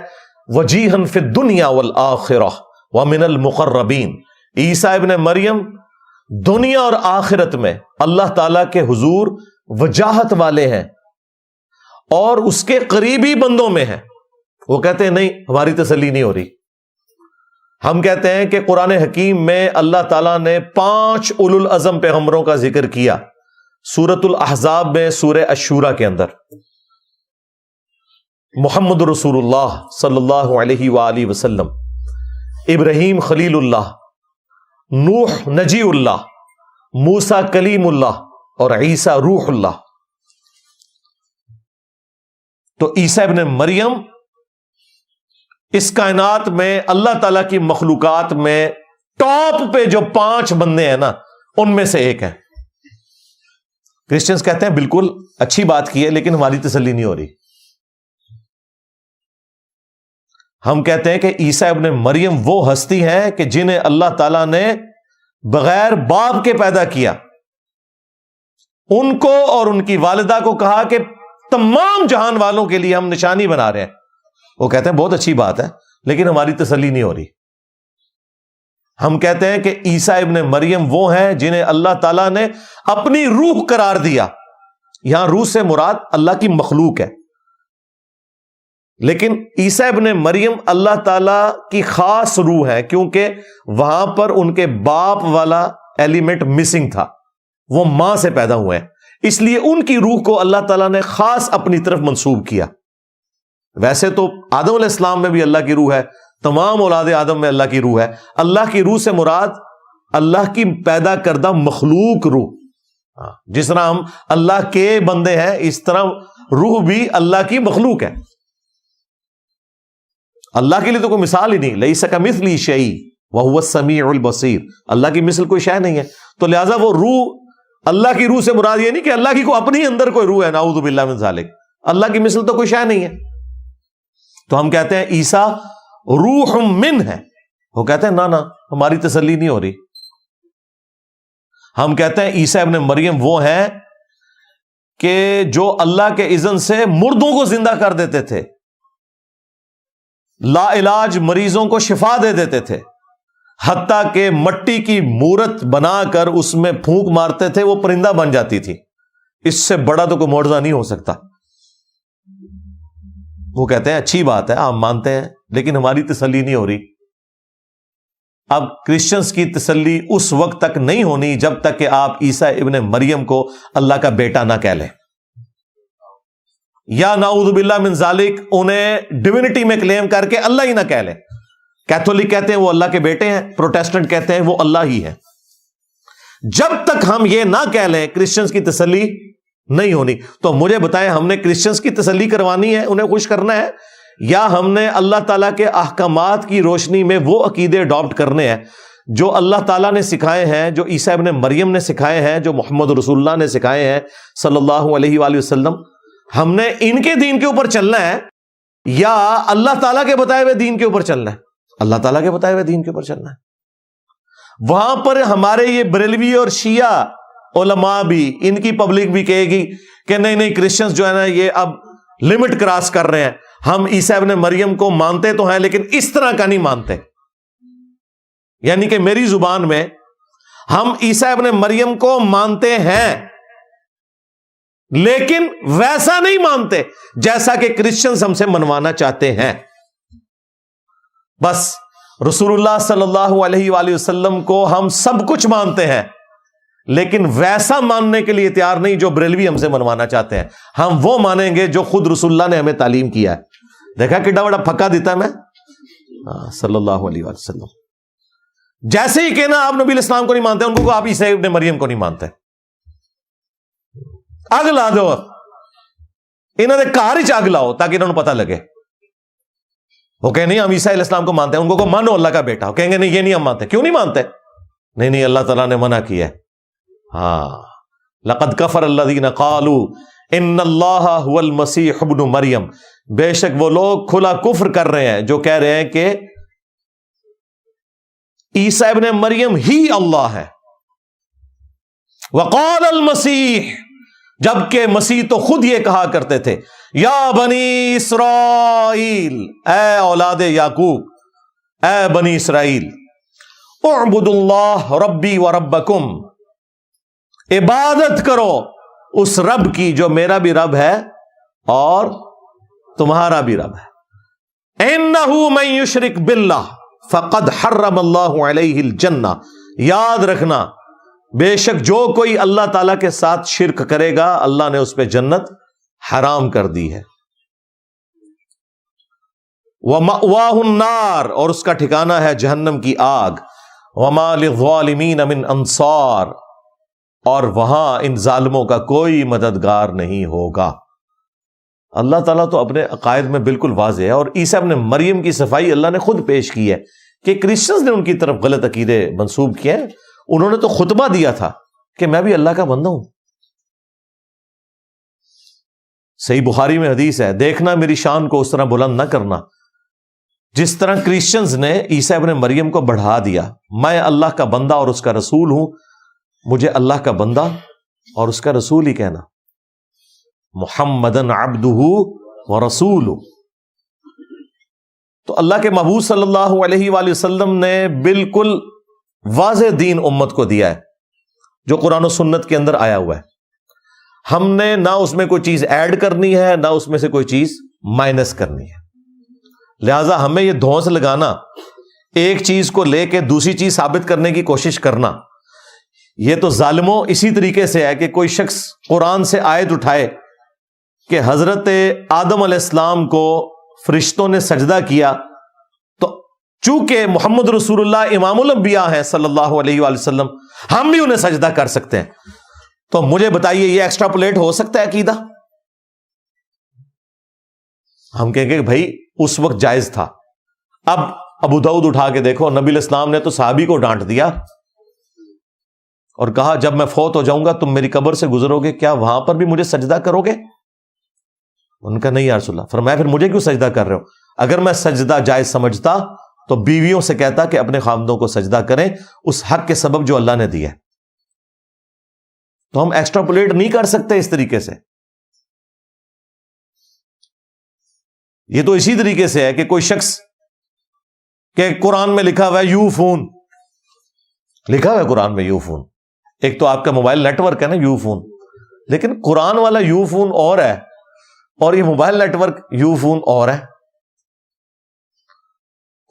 وجیہن فی الدنیا والآخرہ ومن المقربین. عیسیٰ ابن مریم دنیا اور آخرت میں اللہ تعالی کے حضور وجاہت والے ہیں اور اس کے قریبی بندوں میں ہیں. وہ کہتے ہیں نہیں، ہماری تسلی نہیں ہو رہی. ہم کہتے ہیں کہ قرآن حکیم میں اللہ تعالیٰ نے 5 اولو العزم پیغمبروں کا ذکر کیا، سورۃ الاحزاب میں، سورہ الشورى کے اندر. محمد رسول اللہ صلی اللہ علیہ وآلہ وسلم، ابراہیم خلیل اللہ، نوح نجی اللہ، موسیٰ کلیم اللہ، اور عیسیٰ روح اللہ. تو عیسیٰ ابن مریم اس کائنات میں اللہ تعالیٰ کی مخلوقات میں ٹاپ پہ جو 5 بندے ہیں نا، ان میں سے ایک ہیں. کرسچنز کہتے ہیں بالکل اچھی بات کی ہے لیکن ہماری تسلی نہیں ہو رہی. ہم کہتے ہیں کہ عیسیٰ ابن مریم وہ ہستی ہیں کہ جنہیں اللہ تعالیٰ نے بغیر باپ کے پیدا کیا. ان کو اور ان کی والدہ کو کہا کہ تمام جہان والوں کے لیے ہم نشانی بنا رہے ہیں. وہ کہتے ہیں بہت اچھی بات ہے لیکن ہماری تسلی نہیں ہو رہی. ہم کہتے ہیں کہ عیسیٰ ابن مریم وہ ہیں جنہیں اللہ تعالیٰ نے اپنی روح قرار دیا. یہاں روح سے مراد اللہ کی مخلوق ہے، لیکن عیسیٰ ابن مریم اللہ تعالیٰ کی خاص روح ہے کیونکہ وہاں پر ان کے باپ والا ایلیمنٹ مسنگ تھا، وہ ماں سے پیدا ہوئے ہیں، اس لیے ان کی روح کو اللہ تعالیٰ نے خاص اپنی طرف منسوب کیا. ویسے تو آدم علیہ السلام میں بھی اللہ کی روح ہے، تمام اولاد آدم میں اللہ کی روح ہے. اللہ کی روح سے مراد اللہ کی پیدا کردہ مخلوق روح. جس طرح ہم اللہ کے بندے ہیں اس طرح روح بھی اللہ کی مخلوق ہے. اللہ کے لیے تو کوئی مثال ہی نہیں، لیس کمثلہ شیء وہو السمیع البصیر. اللہ کی مثل کوئی شے نہیں ہے، تو لہذا وہ روح، اللہ کی روح سے مراد یہ نہیں کہ اللہ کی کو اپنی اندر کوئی روح ہے، نعوذ باللہ من ذالک. اللہ کی مثل تو کوئی شے نہیں ہے. تو ہم کہتے ہیں عیسیٰ روح من ہے. وہ کہتے ہیں نا ہماری تسلی نہیں ہو رہی. ہم کہتے ہیں عیسیٰ ابن مریم وہ ہیں کہ جو اللہ کے اذن سے مردوں کو زندہ کر دیتے تھے، لا علاج مریضوں کو شفا دے دیتے تھے، حتیٰ کہ مٹی کی مورت بنا کر اس میں پھونک مارتے تھے، وہ پرندہ بن جاتی تھی. اس سے بڑا تو کوئی معجزہ نہیں ہو سکتا. وہ کہتے ہیں اچھی بات ہے، آپ مانتے ہیں لیکن ہماری تسلی نہیں ہو رہی. اب کرسچنز کی تسلی اس وقت تک نہیں ہونی جب تک کہ آپ عیسیٰ ابن مریم کو اللہ کا بیٹا نہ کہہ لیں، یا نعوذ باللہ من ذالک انہیں ڈیوینٹی میں کلیم کر کے اللہ ہی نہ کہہ لیں. کیتھولک کہتے ہیں وہ اللہ کے بیٹے ہیں، پروٹیسٹنٹ کہتے ہیں وہ اللہ ہی ہے. جب تک ہم یہ نہ کہہ لیں کرسچنز کی تسلی نہیں ہونی. تو مجھے بتائیں ہم نے کرسچنز کی تسلی کروانی ہے، انہیں خوش کرنا ہے، یا ہم نے اللہ تعالیٰ کے احکامات کی روشنی میں وہ عقیدے اڈاپٹ کرنے ہیں جو اللہ تعالیٰ نے سکھائے ہیں، جو عیسیٰ ابن مریم نے سکھائے ہیں، جو محمد رسول اللہ نے سکھائے ہیں صلی اللہ علیہ وآلہ وسلم، ہم نے ان کے دین کے اوپر چلنا ہے یا اللہ تعالیٰ کے بتائے ہوئے دین کے اوپر چلنا ہے؟ اللہ تعالیٰ کے بتائے ہوئے دین کے اوپر چلنا ہے۔ وہاں پر ہمارے یہ بریلوی اور شیعہ علماء بھی، ان کی پبلک بھی کہے گی کہ نہیں نہیں کرسچنز جو ہے نا یہ اب لمٹ کراس کر رہے ہیں، ہم عیسیٰ ابن مریم کو مانتے تو ہیں لیکن اس طرح کا نہیں مانتے۔ یعنی کہ میری زبان میں ہم عیسیٰ ابن مریم کو مانتے ہیں لیکن ویسا نہیں مانتے جیسا کہ کرسچنز ہم سے منوانا چاہتے ہیں۔ بس رسول اللہ صلی اللہ علیہ وآلہ وسلم کو ہم سب کچھ مانتے ہیں لیکن ویسا ماننے کے لیے تیار نہیں جو بریلوی ہم سے منوانا چاہتے ہیں۔ ہم وہ مانیں گے جو خود رسول اللہ نے ہمیں تعلیم کیا ہے۔ دیکھا کتنا بڑا پھکا دیتا ہے میں صلی اللہ علیہ وآلہ وسلم۔ جیسے ہی کہنا آپ نبی الاسلام کو نہیں مانتے، ان کو آپ عیسیٰ ابن مریم کو نہیں مانتے، اگ لا دو، انہوں نے کار ہی اگ لاؤ تاکہ انہوں نے پتہ لگے۔ وہ کہیں نہیں ہم عیسیٰ علیہ السلام کو مانتے ہیں، ان کو مانو اللہ کا بیٹا، کہیں گے نہیں یہ نہیں ہم مانتے۔ کیوں نہیں مانتے؟ نہیں نہیں اللہ تعالیٰ نے منع کیا ہے۔ ہاں لقد کفر الذین قالوا ان اللہ هو المسیح ابن مریم، بے شک وہ لوگ کھلا کفر کر رہے ہیں جو کہہ رہے ہیں کہ عیسیٰ ابن مریم ہی اللہ ہے۔ وقال المسیح، جبکہ مسیح تو خود یہ کہا کرتے تھے یا بنی اسرائیل، اے اولاد یعقوب، اے بنی اسرائیل، اعبدوا اللہ ربی و ربکم، عبادت کرو اس رب کی جو میرا بھی رب ہے اور تمہارا بھی رب ہے۔ انہ من یشرک باللہ فقد حرم اللہ علیہ الجنہ، یاد رکھنا بے شک جو کوئی اللہ تعالی کے ساتھ شرک کرے گا اللہ نے اس پہ جنت حرام کر دی ہے۔ وَمَأْوَاهُ النَّارُ، اور اس کا ٹھکانہ ہے جہنم کی آگ۔ وَمَا لِلظَّالِمِينَ مِنْ أَنصَارٍ، اور وہاں ان ظالموں کا کوئی مددگار نہیں ہوگا۔ اللہ تعالیٰ تو اپنے عقائد میں بالکل واضح ہے، اور عیسیٰ ابن مریم کی صفائی اللہ نے خود پیش کی ہے کہ کرسچنز نے ان کی طرف غلط عقیدے منسوب کیے ہیں۔ انہوں نے تو خطبہ دیا تھا کہ میں بھی اللہ کا بندہ ہوں۔ صحیح بخاری میں حدیث ہے، دیکھنا میری شان کو اس طرح بلند نہ کرنا جس طرح کرسچنز نے عیسیٰ ابن مریم کو بڑھا دیا۔ میں اللہ کا بندہ اور اس کا رسول ہوں، مجھے اللہ کا بندہ اور اس کا رسول ہی کہنا۔ محمدن عبدہ ورسولہ، تو اللہ کے محبوب صلی اللہ علیہ وآلہ وسلم نے بالکل واضح دین امت کو دیا ہے جو قرآن و سنت کے اندر آیا ہوا ہے۔ ہم نے نہ اس میں کوئی چیز ایڈ کرنی ہے نہ اس میں سے کوئی چیز مائنس کرنی ہے، لہذا ہمیں یہ دھونس لگانا، ایک چیز کو لے کے دوسری چیز ثابت کرنے کی کوشش کرنا، یہ تو ظالموں اسی طریقے سے ہے کہ کوئی شخص قرآن سے آیت اٹھائے کہ حضرت آدم علیہ السلام کو فرشتوں نے سجدہ کیا، تو چونکہ محمد رسول اللہ امام الانبیاء ہیں صلی اللہ علیہ وآلہ وسلم، ہم بھی انہیں سجدہ کر سکتے ہیں، تو مجھے بتائیے یہ ایکسٹراپولیٹ ہو سکتا ہے عقیدہ؟ ہم کہیں گے بھائی اس وقت جائز تھا۔ اب ابو داؤد اٹھا کے دیکھو، نبی علیہ السلام نے تو صحابی کو ڈانٹ دیا اور کہا جب میں فوت ہو جاؤں گا تم میری قبر سے گزرو گے، کیا وہاں پر بھی مجھے سجدہ کرو گے؟ ان کا نہیں یا رسول اللہ۔ فرمایا پھر مجھے کیوں سجدہ کر رہے ہو؟ اگر میں سجدہ جائز سمجھتا تو بیویوں سے کہتا کہ اپنے خاوندوں کو سجدہ کریں اس حق کے سبب جو اللہ نے دیا ہے۔ تو ہم ایکسٹراپولیٹ نہیں کر سکتے اس طریقے سے۔ یہ تو اسی طریقے سے ہے کہ کوئی شخص کہ قرآن میں لکھا ہوا ہے یو فون، لکھا ہوا ہے قرآن میں یو فون، ایک تو آپ کا موبائل نیٹ ورک ہے نا یو فون، لیکن قرآن والا یو فون اور ہے اور یہ mobile network Ufone اور ہے۔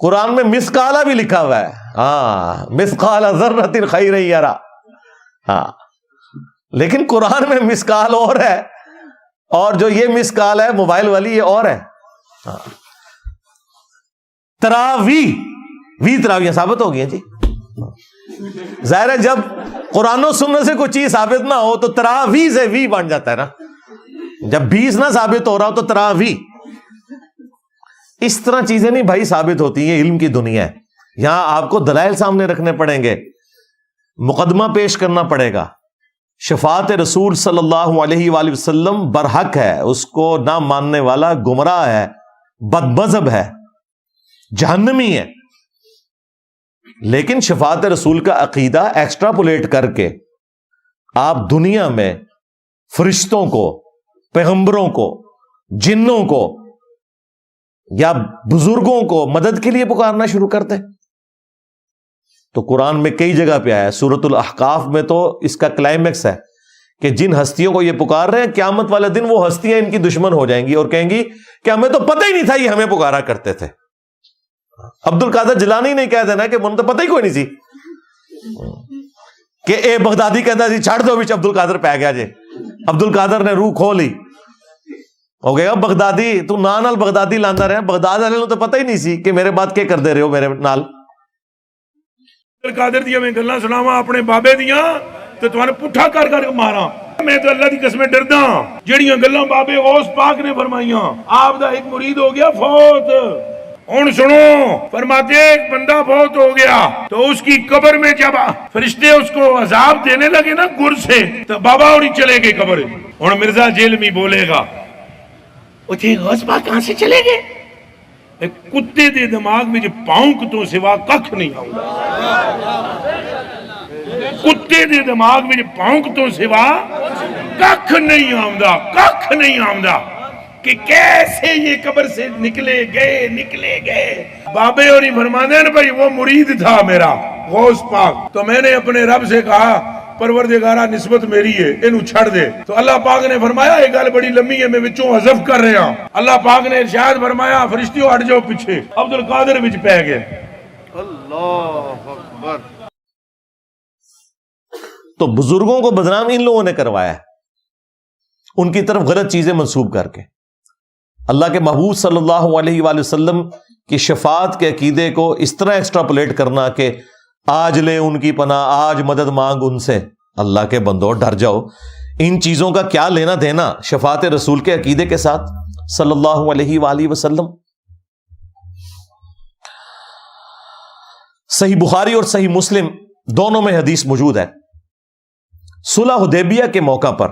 قرآن میں مسقالہ بھی لکھا ہوا ہے، ہاں مسقال ذرۃ خیر یرا، ہاں لیکن قرآن میں مسقال اور ہے اور جو یہ مسقال ہے موبائل والی یہ اور ہے۔ تراویح ثابت ہو گئی ہیں جی۔ ظاہر ہے جب قرآن و سنت سے کوئی چیز ثابت نہ ہو تو تراویح سے وی بن جاتا ہے نا، جب 20 نہ ثابت ہو رہا ہو تو تراویح۔ اس طرح چیزیں نہیں بھائی ثابت ہوتی ہیں، علم کی دنیا ہے، یہاں آپ کو دلائل سامنے رکھنے پڑیں گے، مقدمہ پیش کرنا پڑے گا۔ شفاعت رسول صلی اللہ علیہ وآلہ وسلم برحق ہے، اس کو نہ ماننے والا گمراہ ہے، بدمذہب ہے، جہنمی ہے۔ لیکن شفاعت رسول کا عقیدہ ایکسٹراپولیٹ کر کے آپ دنیا میں فرشتوں کو، پیغمبروں کو، جنوں کو یا بزرگوں کو مدد کے لیے پکارنا شروع کرتے۔ تو قرآن میں کئی جگہ پہ آیا، سورۃ الاحقاف میں تو اس کا کلائمیکس ہے کہ جن ہستیوں کو یہ پکار رہے ہیں، قیامت والے دن وہ ہستیاں ان کی دشمن ہو جائیں گی اور کہیں گی کہ ہمیں تو پتہ ہی نہیں تھا یہ ہمیں پکارا کرتے تھے۔ عبد القادر جیلانی نہیں کہہ دینا کہ مجھے تو پتہ ہی کوئی نہیں سی، کہ اے بغدادی کہتا جی چھڑ دو بچ عبد القادر پہ گیا جی، عبد القادر نے روح کھو لی، ہو گیا بغدادی تو نال بغدادی لاندا رہا، بغداد والے نوں تو پتہ ہی نہیں سی کہ میرے بات کیا کر دے رہے ہو میرے نال۔ قادر دیا میں گلاں سناواں اپنے بابے دیاں تے تانوں پٹھا کر کر ماراں۔ میں تو اللہ دی قسم ڈردا جڑیاں گلاں بابے غوث پاک نے فرمائیاں، آپ دا ایک مرید ہو گیا فوت۔ ہن سنو، فرماتے ایک بندہ فوت ہو گیا تو اس کی قبر میں جب فرشتے اس کو عذاب دینے لگے نا گر سے، تو بابا اور چلے گئے قبر۔ ہن مرزا جیلمی بولے گا اچھے غوث پاک کہاں سے چلے گئے؟ ایک کتے دے دماغ میں جو پاؤنک تو سوا ککھ نہیں آؤں، کتے دے دماغ میں جو پاؤنک تو سوا ککھ نہیں آؤں، ککھ نہیں آؤں کہ کیسے یہ قبر سے نکلے گئے۔ بابے اور ہی فرمانے ہیں بھائی وہ مرید تھا میرا غوث پاک، تو میں نے اپنے رب سے کہا پروردگارہ نسبت میری ہے انہوں چھڑ دے، تو اللہ پاک نے فرمایا یہ گل بڑی لمبی ہے میں وچوں حذف کر رہا ہوں۔ اللہ پاک نے ارشاد فرمایا فرشتیوں ہٹ جاؤ پیچھے، عبد القادر وچ پہ گئے۔ اللہ اکبر۔ تو بزرگوں کو بدنام ان لوگوں نے کروایا ہے، ان کی طرف غلط چیزیں منسوب کر کے۔ اللہ کے محبوب صلی اللہ علیہ وآلہ وسلم کی شفاعت کے عقیدے کو اس طرح ایکسٹراپولیٹ کرنا کہ آج لے ان کی پناہ، آج مدد مانگ ان سے۔ اللہ کے بندو ڈر جاؤ، ان چیزوں کا کیا لینا دینا شفاعت رسول کے عقیدے کے ساتھ صلی اللہ علیہ وآلہ وسلم۔ صحیح بخاری اور صحیح مسلم دونوں میں حدیث موجود ہے، صلح حدیبیہ کے موقع پر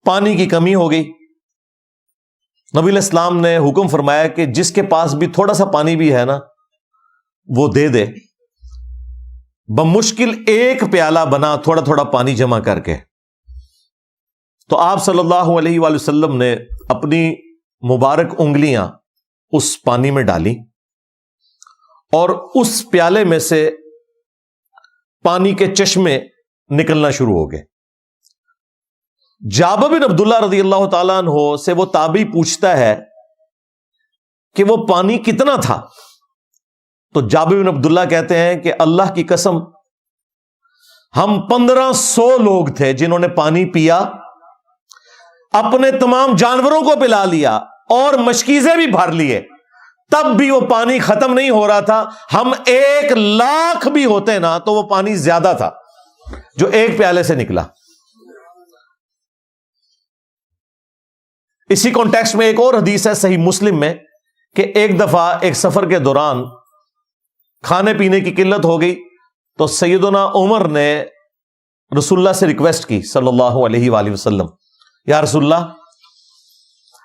پانی کی کمی ہو گئی، نبی علیہ السلام نے حکم فرمایا کہ جس کے پاس بھی تھوڑا سا پانی بھی ہے نا وہ دے دے۔ بمشکل ایک پیالہ بنا تھوڑا تھوڑا پانی جمع کر کے، تو آپ صلی اللہ علیہ وآلہ وسلم نے اپنی مبارک انگلیاں اس پانی میں ڈالی اور اس پیالے میں سے پانی کے چشمے نکلنا شروع ہو گئے۔ جابر بن عبداللہ رضی اللہ تعالیٰ عنہ سے وہ تابعی پوچھتا ہے کہ وہ پانی کتنا تھا؟ تو جابر بن عبداللہ کہتے ہیں کہ اللہ کی قسم ہم 1500 لوگ تھے جنہوں نے پانی پیا، اپنے تمام جانوروں کو پلا لیا اور مشکیزیں بھی بھر لیے، تب بھی وہ پانی ختم نہیں ہو رہا تھا۔ ہم 1,00,000 بھی ہوتے نا تو وہ پانی زیادہ تھا جو ایک پیالے سے نکلا۔ اسی کانٹیکسٹ میں ایک اور حدیث ہے صحیح مسلم میں کہ ایک دفعہ ایک سفر کے دوران کھانے پینے کی قلت ہو گئی، تو سیدنا عمر نے رسول اللہ سے ریکویسٹ کی صلی اللہ علیہ وآلہ وسلم، یا رسول اللہ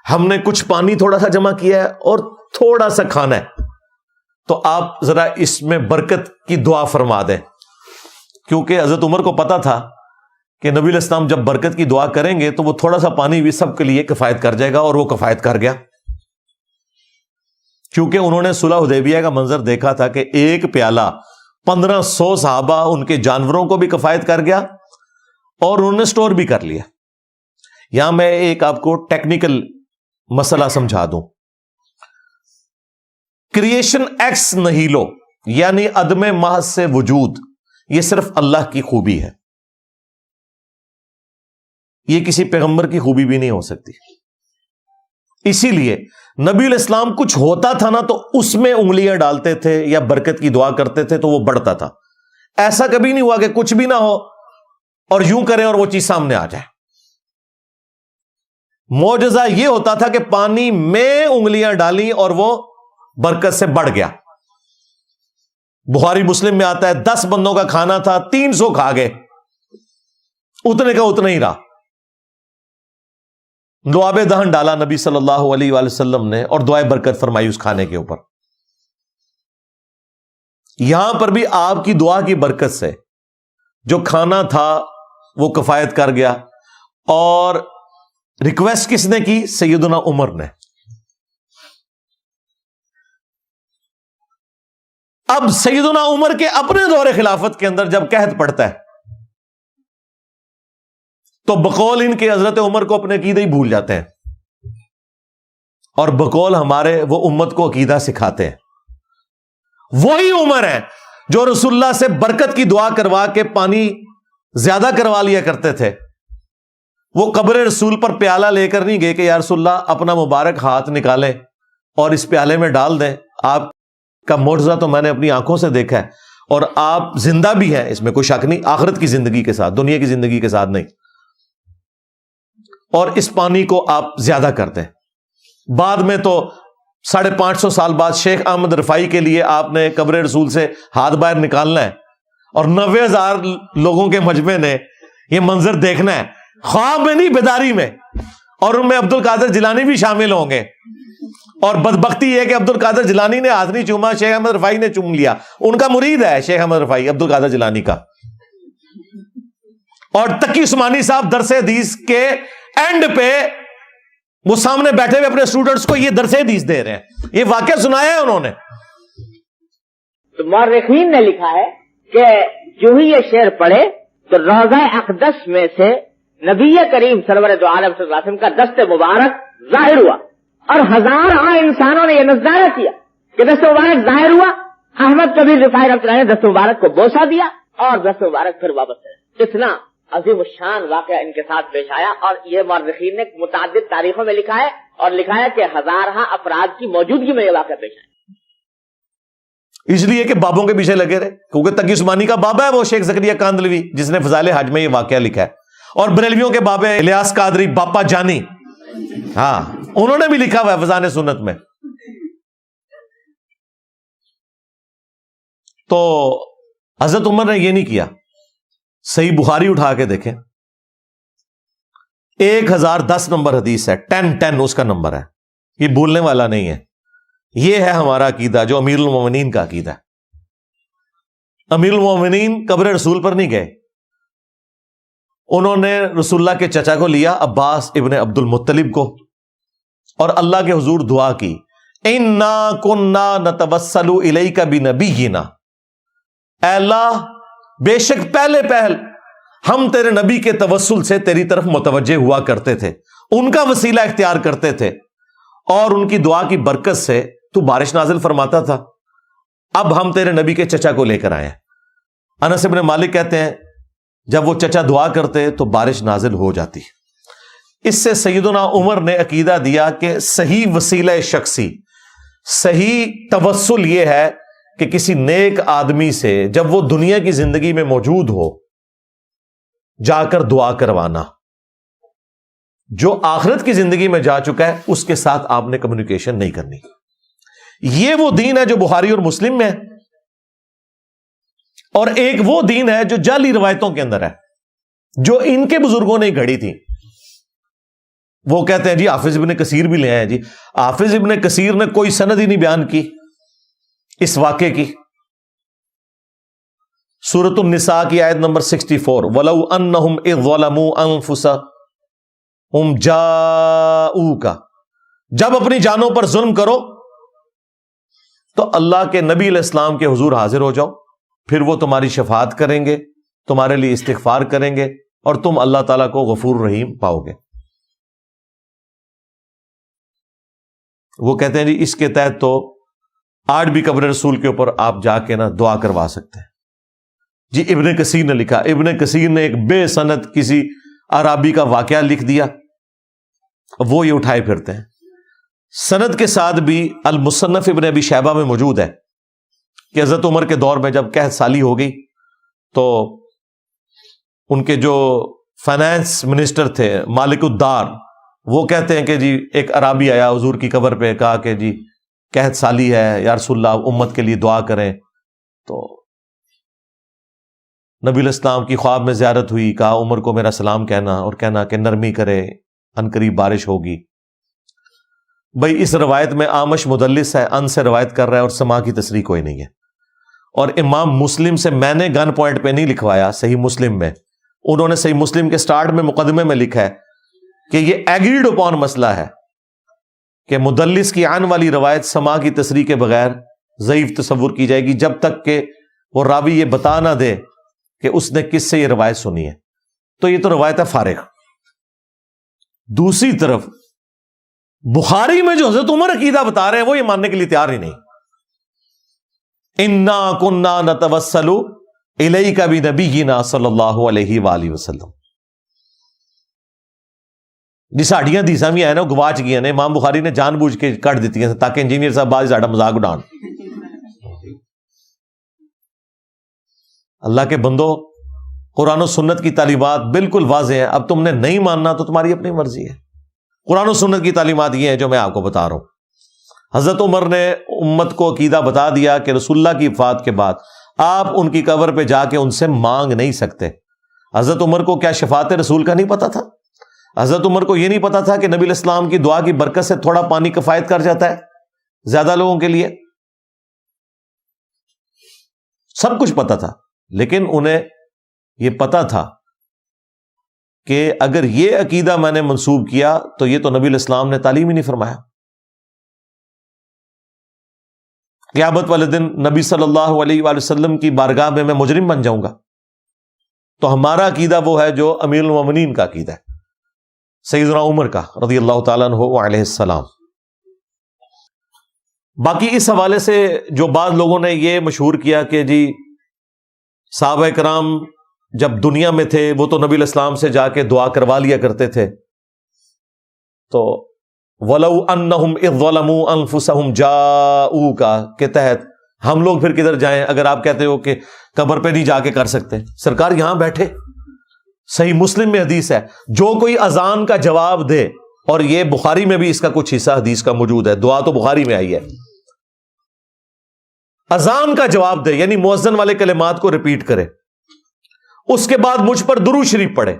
ہم نے کچھ پانی تھوڑا سا جمع کیا ہے اور تھوڑا سا کھانا ہے، تو آپ ذرا اس میں برکت کی دعا فرما دیں، کیونکہ حضرت عمر کو پتا تھا کہ نبی علیہ السلام جب برکت کی دعا کریں گے تو وہ تھوڑا سا پانی بھی سب کے لیے کفایت کر جائے گا، اور وہ کفایت کر گیا، کیونکہ انہوں نے صلح حدیبیہ کا منظر دیکھا تھا کہ ایک پیالہ 1500 صحابہ ان کے جانوروں کو بھی کفایت کر گیا اور انہوں نے سٹور بھی کر لیا۔ یہاں میں ایک آپ کو ٹیکنیکل مسئلہ سمجھا دوں۔ کریشن ایکس نہیلو یعنی عدم محض سے وجود، یہ صرف اللہ کی خوبی ہے، یہ کسی پیغمبر کی خوبی بھی نہیں ہو سکتی۔ اسی لیے نبی علیہ السلام کچھ ہوتا تھا نا تو اس میں انگلیاں ڈالتے تھے یا برکت کی دعا کرتے تھے تو وہ بڑھتا تھا۔ ایسا کبھی نہیں ہوا کہ کچھ بھی نہ ہو اور یوں کریں اور وہ چیز سامنے آ جائے۔ معجزہ یہ ہوتا تھا کہ پانی میں انگلیاں ڈالی اور وہ برکت سے بڑھ گیا. بخاری مسلم میں آتا ہے 10 بندوں کا کھانا تھا، 300 کھا گئے، اتنے کا اتنا ہی رہا. لعاب دہن ڈالا نبی صلی اللہ علیہ وآلہ وسلم نے اور دعائے برکت فرمائی اس کھانے کے اوپر. یہاں پر بھی آپ کی دعا کی برکت سے جو کھانا تھا وہ کفایت کر گیا. اور ریکویسٹ کس نے کی؟ سیدنا عمر نے. اب سیدنا عمر کے اپنے دور خلافت کے اندر جب قحط پڑتا ہے تو بقول ان کے حضرت عمر کو اپنے عقیدہ ہی بھول جاتے ہیں، اور بقول ہمارے وہ امت کو عقیدہ سکھاتے ہیں. وہی عمر ہیں جو رسول اللہ سے برکت کی دعا کروا کے پانی زیادہ کروا لیا کرتے تھے. وہ قبر رسول پر پیالہ لے کر نہیں گئے کہ یا رسول اللہ اپنا مبارک ہاتھ نکالیں اور اس پیالے میں ڈال دیں، آپ کا معجزہ تو میں نے اپنی آنکھوں سے دیکھا ہے اور آپ زندہ بھی ہیں، اس میں کوئی شک نہیں، آخرت کی زندگی کے ساتھ، دنیا کی زندگی کے ساتھ نہیں، اور اس پانی کو آپ زیادہ کر دیں. بعد میں تو 550 سال بعد شیخ احمد رفاعی کے لیے آپ نے قبر رسول سے ہاتھ باہر نکالنا ہے اور 90,000 لوگوں کے مجمع نے یہ منظر دیکھنا ہے، خواب میں نہیں بیداری میں، اور ان میں عبد القادر جیلانی بھی شامل ہوں گے. اور بدبختی یہ کہ عبد القادر جیلانی نے ہاتھ نہیں چوما، شیخ احمد رفاعی نے چوم لیا. ان کا مرید ہے شیخ احمد رفاعی، عبد القادر جیلانی کا. اور تقی عثمانی صاحب درس حدیث کے اینڈ پہ وہ سامنے بیٹھے ہوئے اپنے اسٹوڈنٹس کو یہ درس حدیث دے رہے ہیں. یہ واقعہ سنایا ہے انہوں نے. تو مورخین نے لکھا ہے کہ جو ہی یہ شعر پڑھے تو روضہ اقدس میں سے نبی کریم سرور دو عالم صلی اللہ علیہ وسلم کا دست مبارک ظاہر ہوا، اور ہزاروں انسانوں نے یہ نظارہ کیا کہ دست مبارک ظاہر ہوا. احمد کبیر رفاعی رحمۃ اللہ علیہ نے دست مبارک کو بوسہ دیا اور دست مبارک پھر واپس کرا. اتنا عظیم الشان واقعہ ان کے ساتھ پیش آیا، اور یہ مورخین نے متعدد تاریخوں میں لکھا ہے، اور لکھا ہے کہ ہزارہ افراد کی موجودگی میں یہ واقعہ پیش آیا. اس لیے کہ بابوں کے پیچھے لگے رہے، کیونکہ تقی عثمانی کا بابا ہے وہ شیخ زکریا کاندلوی جس نے فضائل حج میں یہ واقعہ لکھا ہے، اور بریلویوں کے بابے الیاس قادری باپا جانی، ہاں انہوں نے بھی لکھا ہوا ہے فضائل سنت میں. تو حضرت عمر نے یہ نہیں کیا. صحیح بخاری اٹھا کے دیکھیں، 1010 نمبر حدیث ہے، 10 اس کا نمبر ہے، یہ بھولنے والا نہیں ہے. یہ ہے ہمارا عقیدہ جو امیر المومنین کا عقیدہ ہے. امیر المومنین قبر رسول پر نہیں گئے، انہوں نے رسول اللہ کے چچا کو لیا، عباس ابن عبد المطلب کو، اور اللہ کے حضور دعا کی، اِنَّا كُنَّا نَتَوَسَّلُ إِلَيْكَ بِنَبِيِّنَا، اے اللہ بے شک پہلے پہل ہم تیرے نبی کے توسل سے تیری طرف متوجہ ہوا کرتے تھے، ان کا وسیلہ اختیار کرتے تھے، اور ان کی دعا کی برکت سے تو بارش نازل فرماتا تھا. اب ہم تیرے نبی کے چچا کو لے کر آئے ہیں. انس بن مالک کہتے ہیں جب وہ چچا دعا کرتے تو بارش نازل ہو جاتی. اس سے سیدنا عمر نے عقیدہ دیا کہ صحیح وسیلہ شخصی، صحیح توسل یہ ہے کہ کسی نیک آدمی سے جب وہ دنیا کی زندگی میں موجود ہو جا کر دعا کروانا. جو آخرت کی زندگی میں جا چکا ہے اس کے ساتھ آپ نے کمیونیکیشن نہیں کرنی. یہ وہ دین ہے جو بخاری اور مسلم میں ہے، اور ایک وہ دین ہے جو جعلی روایتوں کے اندر ہے جو ان کے بزرگوں نے گھڑی تھی. وہ کہتے ہیں جی حافظ ابن کثیر بھی لے آئے. جی حافظ ابن کثیر نے کوئی سند ہی نہیں بیان کی اس واقعے کی. سورۃ النساء کی آیت نمبر 64، وَلَوْ أَنَّهُمْ إِذْ ظَلَمُوا أَنفُسَهُمْ جَاءُوكَ، جب اپنی جانوں پر ظلم کرو تو اللہ کے نبی علیہ السلام کے حضور حاضر ہو جاؤ، پھر وہ تمہاری شفاعت کریں گے، تمہارے لیے استغفار کریں گے، اور تم اللہ تعالیٰ کو غفور رحیم پاؤ گے. وہ کہتے ہیں جی اس کے تحت تو آج بھی قبر رسول کے اوپر آپ جا کے نا دعا کروا سکتے ہیں. جی ابن کثیر نے لکھا، ابن کثیر نے ایک بے سند کسی عرابی کا واقعہ لکھ دیا، وہ یہ اٹھائے پھرتے ہیں. سند کے ساتھ بھی المصنف ابن ابی شیبہ میں موجود ہے کہ حضرت عمر کے دور میں جب قحط سالی ہو گئی تو ان کے جو فائنانس منسٹر تھے مالک الدار، وہ کہتے ہیں کہ جی ایک عرابی آیا حضور کی قبر پہ، کہا کہ جی قحط سالی ہے یا رسول اللہ امت کے لیے دعا کریں، تو نبی الاسلام کی خواب میں زیارت ہوئی، کہا عمر کو میرا سلام کہنا اور کہنا کہ نرمی کرے، عنقریب بارش ہوگی۔ بھئی اس روایت میں آمش مدلس ہے، ان سے روایت کر رہا ہے اور سما کی تصریح کوئی نہیں ہے، اور امام مسلم سے میں نے گن پوائنٹ پہ نہیں لکھوایا، صحیح مسلم میں انہوں نے صحیح مسلم کے سٹارٹ میں مقدمے میں لکھا ہے کہ یہ ایگریڈ اپون مسئلہ ہے کہ مدلس کی عن والی روایت سما کی تصریح کے بغیر ضعیف تصور کی جائے گی جب تک کہ وہ راوی یہ بتا نہ دے کہ اس نے کس سے یہ روایت سنی ہے، تو یہ تو روایت ہے فارغ۔ دوسری طرف بخاری میں جو حضرت عمر عقیدہ بتا رہے ہیں وہ یہ ماننے کے لیے تیار ہی نہیں۔ انا کنا نتوسل الیک بنبینا صلی اللہ علیہ وآلہ وسلم، جس ہڈیاں دیساں بھی ہیں نا وہ گواچ گئی ہیں، امام بخاری نے جان بوجھ کے کٹ دیتی ہیں تاکہ انجینئر صاحب بعض زیادہ مذاق اڑان۔ اللہ کے بندو، قرآن و سنت کی تعلیمات بالکل واضح ہیں، اب تم نے نہیں ماننا تو تمہاری اپنی مرضی ہے۔ قرآن و سنت کی تعلیمات یہ ہیں جو میں آپ کو بتا رہا ہوں۔ حضرت عمر نے امت کو عقیدہ بتا دیا کہ رسول اللہ کی وفات کے بعد آپ ان کی قبر پہ جا کے ان سے مانگ نہیں سکتے۔ حضرت عمر کو کیا شفاعت رسول کا نہیں پتا تھا؟ حضرت عمر کو یہ نہیں پتا تھا کہ نبی الاسلام کی دعا کی برکت سے تھوڑا پانی کفایت کر جاتا ہے زیادہ لوگوں کے لیے؟ سب کچھ پتا تھا، لیکن انہیں یہ پتا تھا کہ اگر یہ عقیدہ میں نے منسوب کیا تو یہ تو نبی الاسلام نے تعلیم ہی نہیں فرمایا۔ قیامت والے دن نبی صلی اللہ علیہ وآلہ وسلم کی بارگاہ میں مجرم بن جاؤں گا، تو ہمارا عقیدہ وہ ہے جو امیر المومنین کا عقیدہ ہے، سیدنا عمر کا رضی اللہ تعالیٰ عنہ علیہ السلام۔ باقی اس حوالے سے جو بعض لوگوں نے یہ مشہور کیا کہ جی صحابہ کرام جب دنیا میں تھے وہ تو نبی الاسلام سے جا کے دعا کروا لیا کرتے تھے، تو وَلَوْ أَنَّهُمْ إِذْ ظَلَمُوا أَنفُسَهُمْ جَاءُوكَ کے تحت ہم لوگ پھر کدھر جائیں اگر آپ کہتے ہو کہ قبر پہ نہیں جا کے کر سکتے؟ سرکار یہاں بیٹھے، صحیح مسلم میں حدیث ہے، جو کوئی اذان کا جواب دے، اور یہ بخاری میں بھی اس کا کچھ حصہ حدیث کا موجود ہے، دعا تو بخاری میں آئی ہے، اذان کا جواب دے یعنی مؤذن والے کلمات کو ریپیٹ کرے، اس کے بعد مجھ پر درود شریف پڑھے،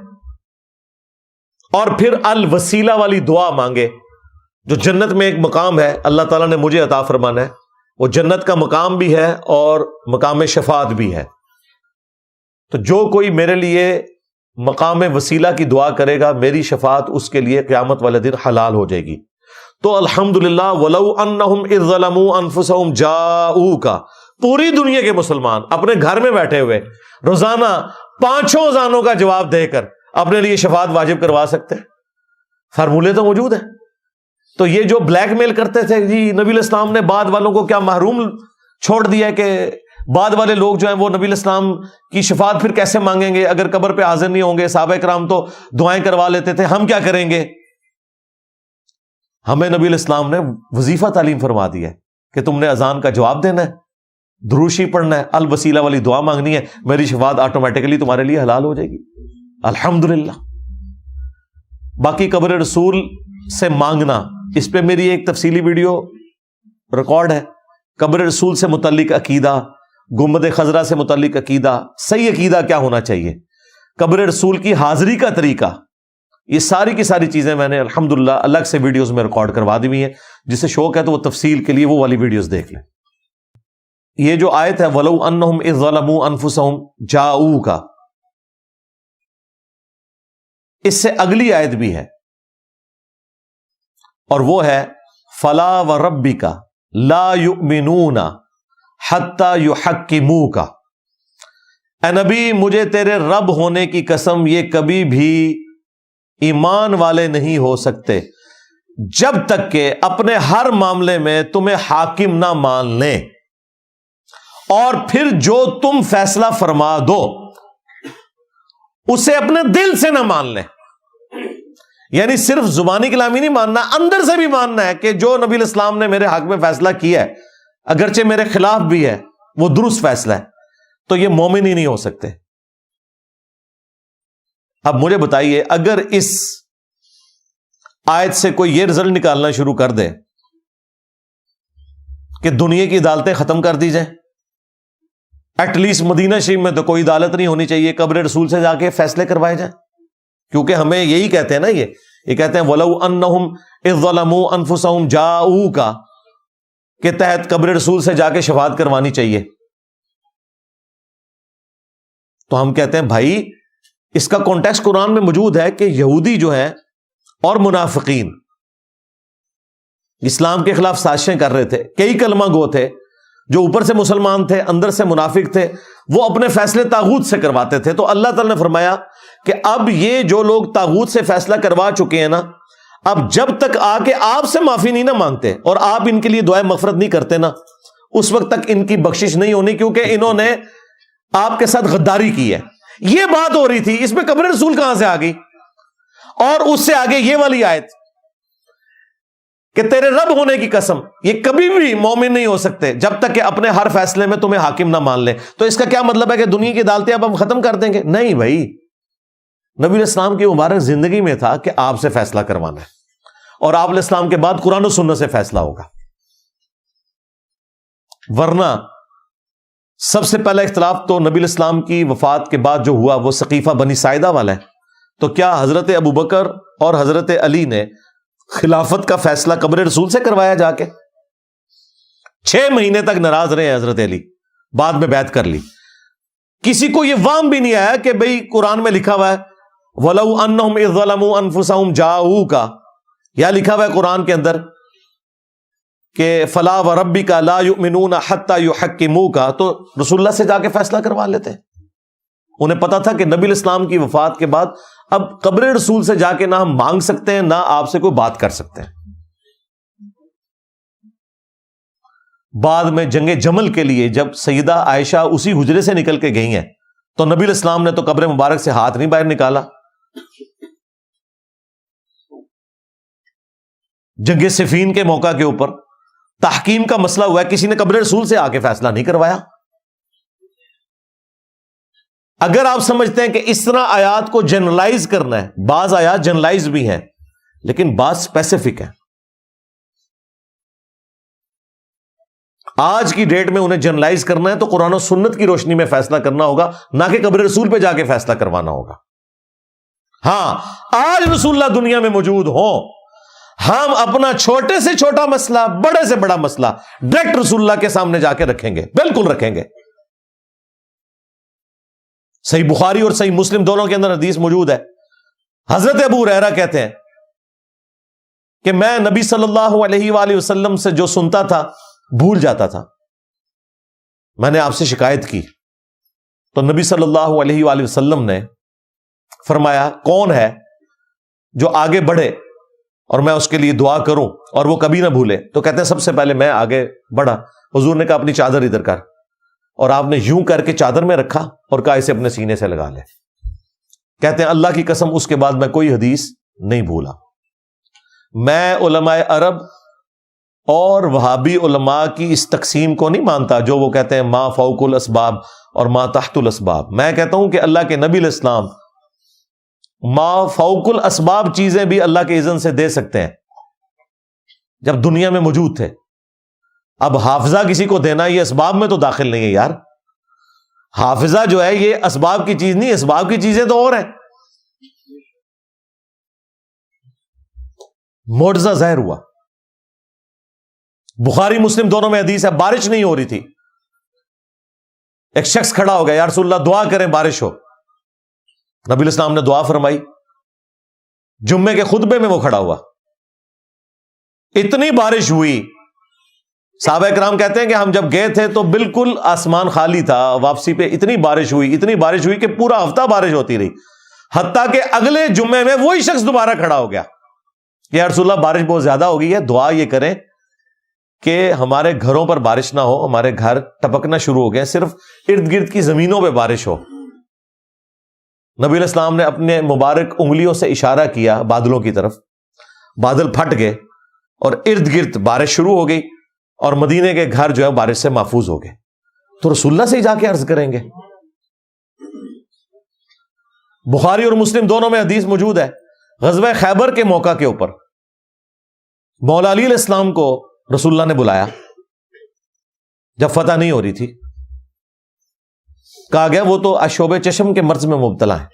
اور پھر الوسیلہ والی دعا مانگے، جو جنت میں ایک مقام ہے اللہ تعالیٰ نے مجھے عطا فرمانا ہے، وہ جنت کا مقام بھی ہے اور مقام شفاعت بھی ہے، تو جو کوئی میرے لیے مقام وسیلہ کی دعا کرے گا میری شفاعت اس کے لیے قیامت والے دن حلال ہو جائے گی۔ تو الحمدللہ وَلَوْ أَنَّهُمْ إِذْ ظَلَمُوا أَنفُسَهُمْ جَاءُوكَ، پوری دنیا کے مسلمان اپنے گھر میں بیٹھے ہوئے روزانہ 5 اذانوں کا جواب دے کر اپنے لیے شفاعت واجب کروا سکتے ہیں، فارمولے تو موجود ہیں۔ تو یہ جو بلیک میل کرتے تھے جی نبی الاسلام نے بعد والوں کو کیا محروم چھوڑ دیا کہ بعد والے لوگ جو ہیں وہ نبی الاسلام کی شفاعت پھر کیسے مانگیں گے اگر قبر پہ حاضر نہیں ہوں گے؟ صحابہ کرام تو دعائیں کروا لیتے تھے، ہم کیا کریں گے؟ ہمیں نبی الاسلام نے وظیفہ تعلیم فرما دی ہے کہ تم نے اذان کا جواب دینا ہے، درود شریف پڑھنا ہے، الوسیلہ والی دعا مانگنی ہے، میری شفاعت آٹومیٹکلی تمہارے لیے حلال ہو جائے گی۔ الحمدللہ۔ باقی قبر رسول سے مانگنا، اس پہ میری ایک تفصیلی ویڈیو ریکارڈ ہے، قبر رسول سے متعلق عقیدہ، گنبد خضرا سے متعلق عقیدہ، صحیح عقیدہ کیا ہونا چاہیے، قبر رسول کی حاضری کا طریقہ، یہ ساری کی ساری چیزیں میں نے الحمدللہ الگ سے ویڈیوز میں ریکارڈ کروا دی ہوئی ہیں، جسے شوق ہے تو وہ تفصیل کے لیے وہ والی ویڈیوز دیکھ لیں۔ یہ جو آیت ہے وَلَوْ أَنَّهُمْ إِذْ ظَلَمُوا أَنفُسَهُمْ جَاءُوكَ، اس سے اگلی آیت بھی ہے اور وہ ہے فَلَا وَرَبِّكَ لَا يُؤْمِنُونَ حَتَّى يُحَكِّمُوكَ، اے نبی مجھے تیرے رب ہونے کی قسم یہ کبھی بھی ایمان والے نہیں ہو سکتے جب تک کہ اپنے ہر معاملے میں تمہیں حاکم نہ مان لیں، اور پھر جو تم فیصلہ فرما دو اسے اپنے دل سے نہ مان لیں، یعنی صرف زبانی کلامی نہیں ماننا، اندر سے بھی ماننا ہے کہ جو نبی الاسلام نے میرے حق میں فیصلہ کیا ہے اگرچہ میرے خلاف بھی ہے وہ درست فیصلہ ہے، تو یہ مومن ہی نہیں ہو سکتے۔ اب مجھے بتائیے اگر اس آیت سے کوئی یہ رزلٹ نکالنا شروع کر دے کہ دنیا کی عدالتیں ختم کر دی جائیں. ایٹ لیسٹ مدینہ شریف میں تو کوئی عدالت نہیں ہونی چاہیے, قبر رسول سے جا کے فیصلے کروائے جائیں. کیونکہ ہمیں یہی کہتے ہیں نا, یہ کہتے ہیں وَلَوْ أَنَّهُمْ إِذْ ظَلَمُوا أَنفُسَهُمْ جَاءُوكَ کے تحت قبر رسول سے جا کے شفاعت کروانی چاہیے. تو ہم کہتے ہیں بھائی اس کا کانٹیکسٹ قرآن میں موجود ہے کہ یہودی جو ہیں اور منافقین اسلام کے خلاف سازشیں کر رہے تھے, کئی کلمہ گو تھے جو اوپر سے مسلمان تھے اندر سے منافق تھے, وہ اپنے فیصلے طاغوت سے کرواتے تھے. تو اللہ تعالی نے فرمایا کہ اب یہ جو لوگ طاغوت سے فیصلہ کروا چکے ہیں نا, اب جب تک آ کے آپ سے معافی نہیں نہ مانگتے اور آپ ان کے لیے دعائیں مغفرت نہیں کرتے نا, اس وقت تک ان کی بخشش نہیں ہونی, کیونکہ انہوں نے آپ کے ساتھ غداری کی ہے. یہ بات ہو رہی تھی, اس میں قبر رسول کہاں سے آ گئی؟ اور اس سے آگے یہ والی آیت کہ تیرے رب ہونے کی قسم, یہ کبھی بھی مومن نہیں ہو سکتے جب تک کہ اپنے ہر فیصلے میں تمہیں حاکم نہ مان لیں. تو اس کا کیا مطلب ہے کہ دنیا کی عدالتیں اب ہم ختم کر دیں گے؟ نہیں بھائی, نبی علیہ السلام کی مبارک زندگی میں تھا کہ آپ سے فیصلہ کروانا ہے, اور آپ علیہ السلام کے بعد قرآن و سنت سے فیصلہ ہوگا. ورنہ سب سے پہلا اختلاف تو نبی علیہ السلام کی وفات کے بعد جو ہوا وہ سقیفہ بنی ساعدہ والا ہے. تو کیا حضرت ابوبکر اور حضرت علی نے خلافت کا فیصلہ قبر رسول سے کروایا جا کے؟ 6 مہینے تک ناراض رہے حضرت علی, بعد میں بیعت کر لی. کسی کو یہ وام بھی نہیں آیا کہ بھئی قرآن میں لکھا ہوا ہے وَلَوْ أَنَّهُمْ إِذْ ظَلَمُوا أَنفُسَهُمْ جَاءُوكَ, یا لکھا ہوا ہے قرآن کے اندر کہ فَلَا وَرَبِّكَ لَا يُؤْمِنُونَ حَتَّى يُحَكِّمُوكَ, تو رسول اللہ سے جا کے فیصلہ کروا لیتے. انہیں پتا تھا کہ نبی علیہ السلام کی وفات کے بعد اب قبر رسول سے جا کے نہ ہم مانگ سکتے ہیں نہ آپ سے کوئی بات کر سکتے ہیں. بعد میں جنگ جمل کے لیے جب سیدہ عائشہ اسی حجرے سے نکل کے گئی ہیں تو نبی علیہ السلام نے تو قبر مبارک سے ہاتھ نہیں باہر نکالا. جنگ صفین کے موقع کے اوپر تحکیم کا مسئلہ ہوا ہے, کسی نے قبر رسول سے آ کے فیصلہ نہیں کروایا. اگر آپ سمجھتے ہیں کہ اس طرح آیات کو جنرلائز کرنا ہے, بعض آیات جنرلائز بھی ہیں لیکن بعض اسپیسیفک ہیں. آج کی ڈیٹ میں انہیں جنرلائز کرنا ہے تو قرآن و سنت کی روشنی میں فیصلہ کرنا ہوگا, نہ کہ قبر رسول پہ جا کے فیصلہ کروانا ہوگا. ہاں, آج رسول اللہ دنیا میں موجود ہوں, ہم اپنا چھوٹے سے چھوٹا مسئلہ, بڑے سے بڑا مسئلہ ڈائریکٹ رسول اللہ کے سامنے جا کے رکھیں گے, بالکل رکھیں گے. صحیح بخاری اور صحیح مسلم دونوں کے اندر حدیث موجود ہے. حضرت ابو ہریرہ کہتے ہیں کہ میں نبی صلی اللہ علیہ وآلہ وسلم سے جو سنتا تھا بھول جاتا تھا. میں نے آپ سے شکایت کی تو نبی صلی اللہ علیہ وآلہ وسلم نے فرمایا کون ہے جو آگے بڑھے اور میں اس کے لیے دعا کروں اور وہ کبھی نہ بھولے؟ تو کہتے ہیں سب سے پہلے میں آگے بڑھا, حضور نے کہا اپنی چادر ادھر کر, اور آپ نے یوں کر کے چادر میں رکھا اور کہا اسے اپنے سینے سے لگا لے. کہتے ہیں اللہ کی قسم اس کے بعد میں کوئی حدیث نہیں بھولا. میں علماء عرب اور وہابی علماء کی اس تقسیم کو نہیں مانتا جو وہ کہتے ہیں ما فوق الاسباب اور ما تحت الاسباب. میں کہتا ہوں کہ اللہ کے نبی علیہ السلام ما فوق الاسباب چیزیں بھی اللہ کے اذن سے دے سکتے ہیں جب دنیا میں موجود تھے. اب حافظہ کسی کو دینا یہ اسباب میں تو داخل نہیں ہے یار. حافظہ جو ہے یہ اسباب کی چیز نہیں, اسباب کی چیزیں تو اور ہیں. معجزہ ظاہر ہوا. بخاری مسلم دونوں میں حدیث ہے, بارش نہیں ہو رہی تھی, ایک شخص کھڑا ہو گیا, یا رسول اللہ دعا کریں بارش ہو. نبی علیہ السلام نے دعا فرمائی. جمعے کے خطبے میں وہ کھڑا ہوا, اتنی بارش ہوئی. صحابہ کرام کہتے ہیں کہ ہم جب گئے تھے تو بالکل آسمان خالی تھا, واپسی پہ اتنی بارش ہوئی کہ پورا ہفتہ بارش ہوتی رہی, حتیٰ کہ اگلے جمعے میں وہی شخص دوبارہ کھڑا ہو گیا کہ یا رسول اللہ بارش بہت زیادہ ہو گئی ہے, دعا یہ کریں کہ ہمارے گھروں پر بارش نہ ہو, ہمارے گھر ٹپکنا شروع ہو گئے, صرف ارد گرد کی زمینوں پہ بارش ہو. نبی علیہ السلام نے اپنے مبارک انگلیوں سے اشارہ کیا بادلوں کی طرف, بادل پھٹ گئے اور ارد گرد بارش شروع ہو گئی اور مدینے کے گھر جو ہے بارش سے محفوظ ہو گئے. تو رسول اللہ سے ہی جا کے عرض کریں گے. بخاری اور مسلم دونوں میں حدیث موجود ہے, غزوہ خیبر کے موقع کے اوپر مولا علی علیہ السلام کو رسول اللہ نے بلایا جب فتح نہیں ہو رہی تھی. کہا گیا وہ تو اشوب چشم کے مرض میں مبتلا ہیں.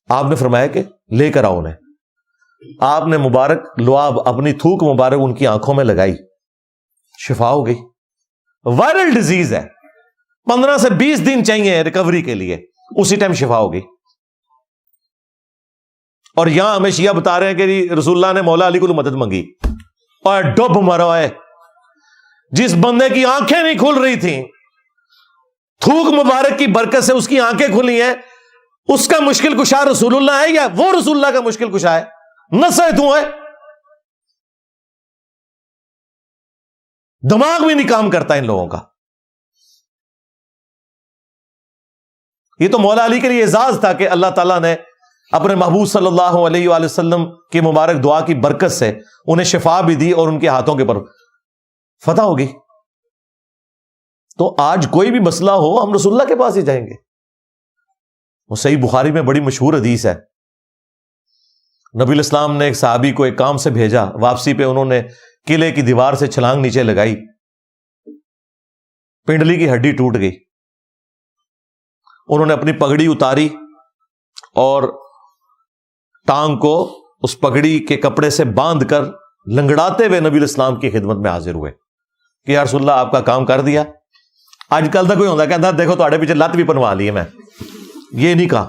آپ نے فرمایا کہ لے کر آؤ انہیں. آپ نے مبارک لعاب اپنی تھوک مبارک ان کی آنکھوں میں لگائی, شفا ہو گئی. وائرل ڈیزیز ہے, 15 سے 20 دن چاہیے ریکوری کے لیے, اسی ٹائم شفا ہو گئی. اور یہاں ہمیں شیعہ بتا رہے ہیں کہ رسول اللہ نے مولا علی کو مدد مانگی, اور ڈب مرو ہے. جس بندے کی آنکھیں نہیں کھل رہی تھیں, تھوک مبارک کی برکت سے اس کی آنکھیں کھلی ہیں, اس کا مشکل کشا رسول اللہ ہے یا وہ رسول اللہ کا مشکل کشا ہے؟ نسے تو ہے. دماغ بھی نہیں کام کرتا ان لوگوں کا. یہ تو مولا علی کے لیے اعزاز تھا کہ اللہ تعالیٰ نے اپنے محبوب صلی اللہ علیہ وآلہ وسلم کی مبارک دعا کی برکت سے انہیں شفا بھی دی اور ان کے ہاتھوں کے پر فتح ہو گئی. تو آج کوئی بھی مسئلہ ہو ہم رسول اللہ کے پاس ہی جائیں گے. وہ صحیح بخاری میں بڑی مشہور حدیث ہے, نبی الاسلام نے ایک صحابی کو ایک کام سے بھیجا, واپسی پہ انہوں نے قلعے کی دیوار سے چھلانگ نیچے لگائی, پنڈلی کی ہڈی ٹوٹ گئی. انہوں نے اپنی پگڑی اتاری اور ٹانگ کو اس پگڑی کے کپڑے سے باندھ کر لنگڑاتے ہوئے نبی الاسلام کی خدمت میں حاضر ہوئے کہ یا رسول اللہ آپ کا کام کر دیا. آج کل تک کوئی ہوتا کہتا دیکھو تھوڑے پیچھے لت بھی بنوا لی ہے میں, یہ نہیں کہا.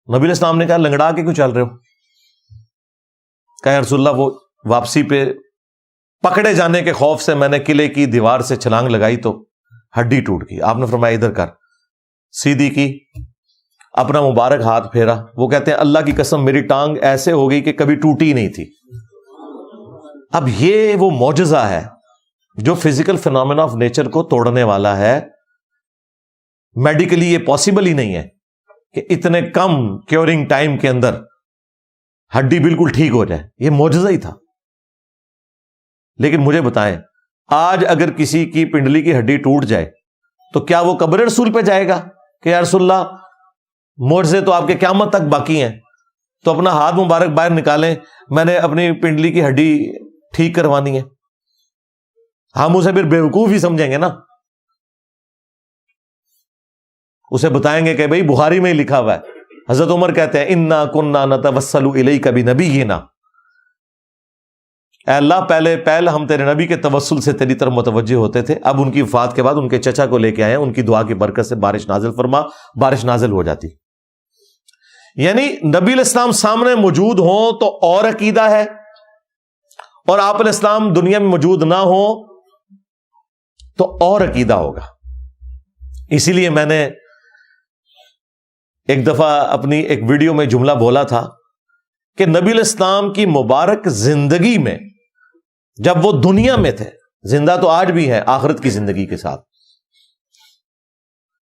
نبی الاسلام نے کہا لنگڑا کے کیوں چل رہے ہو؟ کہا یا رسول اللہ وہ واپسی پہ پکڑے جانے کے خوف سے میں نے قلعے کی دیوار سے چھلانگ لگائی تو ہڈی ٹوٹ گئی. آپ نے فرمایا ادھر کر, سیدھی کی, اپنا مبارک ہاتھ پھیرا. وہ کہتے ہیں اللہ کی قسم میری ٹانگ ایسے ہو گئی کہ کبھی ٹوٹی ہی نہیں تھی. اب یہ وہ معجزہ ہے جو فزیکل فینومینا آف نیچر کو توڑنے والا ہے. میڈیکلی یہ پاسبل ہی نہیں ہے کہ اتنے کم کیورنگ ٹائم کے اندر ہڈی بالکل ٹھیک ہو جائے. یہ معجزہ ہی تھا. لیکن مجھے بتائیں, آج اگر کسی کی پنڈلی کی ہڈی ٹوٹ جائے تو کیا وہ قبر رسول پہ جائے گا کہ یا رسول اللہ معجزے تو آپ کے قیامت تک باقی ہیں, تو اپنا ہاتھ مبارک باہر نکالیں, میں نے اپنی پنڈلی کی ہڈی ٹھیک کروانی ہے؟ ہم اسے پھر بیوقوف ہی سمجھیں گے نا. اسے بتائیں گے کہ بھائی بخاری میں ہی لکھا ہوا ہے. حضرت عمر کہتے ہیں انا کننا نتوسل الیک بنبینا, اے اللہ پہلے ہم تیرے نبی کے توسل سے تیری طرف متوجہ ہوتے تھے, اب ان کی وفات کے بعد ان کے چچا کو لے کے آئے, ان کی دعا کی برکت سے بارش نازل فرما, بارش نازل ہو جاتی. یعنی نبی الاسلام سامنے موجود ہوں تو اور عقیدہ ہے, اور آپ علیہ السلام دنیا میں موجود نہ ہو تو اور عقیدہ ہوگا. اسی لیے میں نے ایک دفعہ اپنی ایک ویڈیو میں جملہ بولا تھا کہ نبی الاسلام کی مبارک زندگی میں جب وہ دنیا میں تھے, زندہ تو آج بھی ہے آخرت کی زندگی کے ساتھ,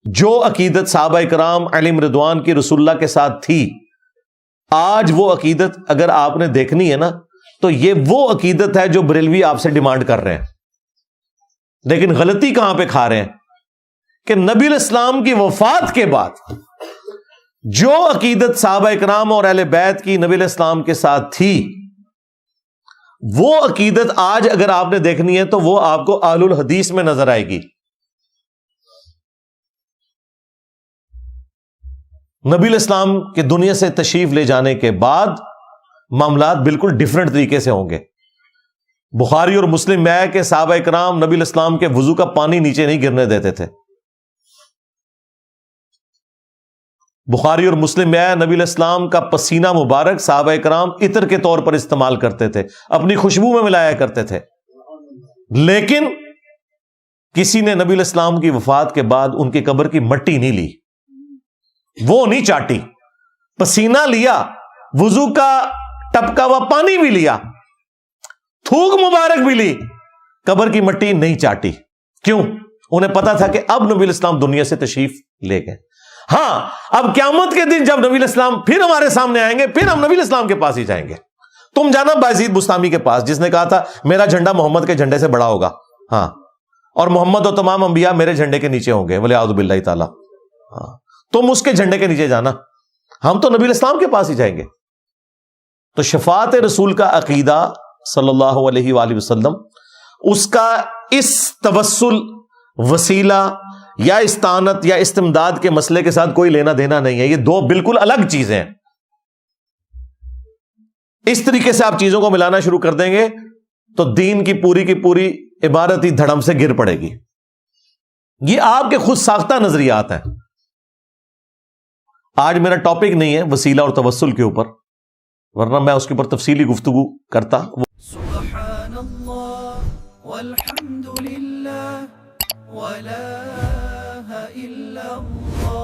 جو عقیدت صحابہ کرام علیہم رضوان کی رسول اللہ کے ساتھ تھی, آج وہ عقیدت اگر آپ نے دیکھنی ہے نا تو یہ وہ عقیدت ہے جو بریلوی آپ سے ڈیمانڈ کر رہے ہیں. لیکن غلطی کہاں پہ کھا رہے ہیں کہ نبی الاسلام کی وفات کے بعد جو عقیدت صحابہ کرام اور اہل بیت کی نبی علیہ السلام کے ساتھ تھی, وہ عقیدت آج اگر آپ نے دیکھنی ہے تو وہ آپ کو اہل الحدیث میں نظر آئے گی. نبی علیہ السلام کے دنیا سے تشریف لے جانے کے بعد معاملات بالکل ڈیفرنٹ طریقے سے ہوں گے. بخاری اور مسلم میں ہے کہ صحابہ کرام نبی علیہ السلام کے وضو کا پانی نیچے نہیں گرنے دیتے تھے. بخاری اور مسلم میں ہے نبی علیہ السلام کا پسینہ مبارک صحابہ کرام عطر کے طور پر استعمال کرتے تھے, اپنی خوشبو میں ملایا کرتے تھے. لیکن کسی نے نبی علیہ السلام کی وفات کے بعد ان کی قبر کی مٹی نہیں لی, وہ نہیں چاٹی, پسینہ لیا, وضو کا ٹپکا ہوا پانی بھی لیا, تھوک مبارک بھی لی, قبر کی مٹی نہیں چاٹی. کیوں؟ انہیں پتا تھا کہ اب نبی علیہ السلام دنیا سے تشریف لے گئے. ہاں, اب قیامت کے دن جب نبی علیہ السلام پھر ہمارے سامنے آئیں گے, پھر ہم نبی علیہ السلام کے پاس ہی جائیں گے. تم جانا بازید بستامی کے پاس جس نے کہا تھا میرا جھنڈا محمد کے جھنڈے سے بڑا ہوگا, ہاں, اور محمد اور تمام انبیاء میرے جھنڈے کے نیچے ہوں گے, ولیعوذ باللہ تعالی. ہاں, تم اس کے جھنڈے کے نیچے جانا, ہم تو نبی علیہ السلام کے پاس ہی جائیں گے. تو شفاعت رسول کا عقیدہ صلی اللہ علیہ وآلہ وسلم, اس کا اس توسل، وسیلہ یا استعانت یا استمداد کے مسئلے کے ساتھ کوئی لینا دینا نہیں ہے. یہ دو بالکل الگ چیزیں ہیں. اس طریقے سے آپ چیزوں کو ملانا شروع کر دیں گے تو دین کی پوری عبارت ہی دھڑم سے گر پڑے گی. یہ آپ کے خود ساختہ نظریات ہیں. آج میرا ٹاپک نہیں ہے وسیلہ اور توسل کے اوپر، ورنہ میں اس کے اوپر تفصیلی گفتگو کرتا. سبحان اللہ والحمد للہ ولا الہ الا اللہ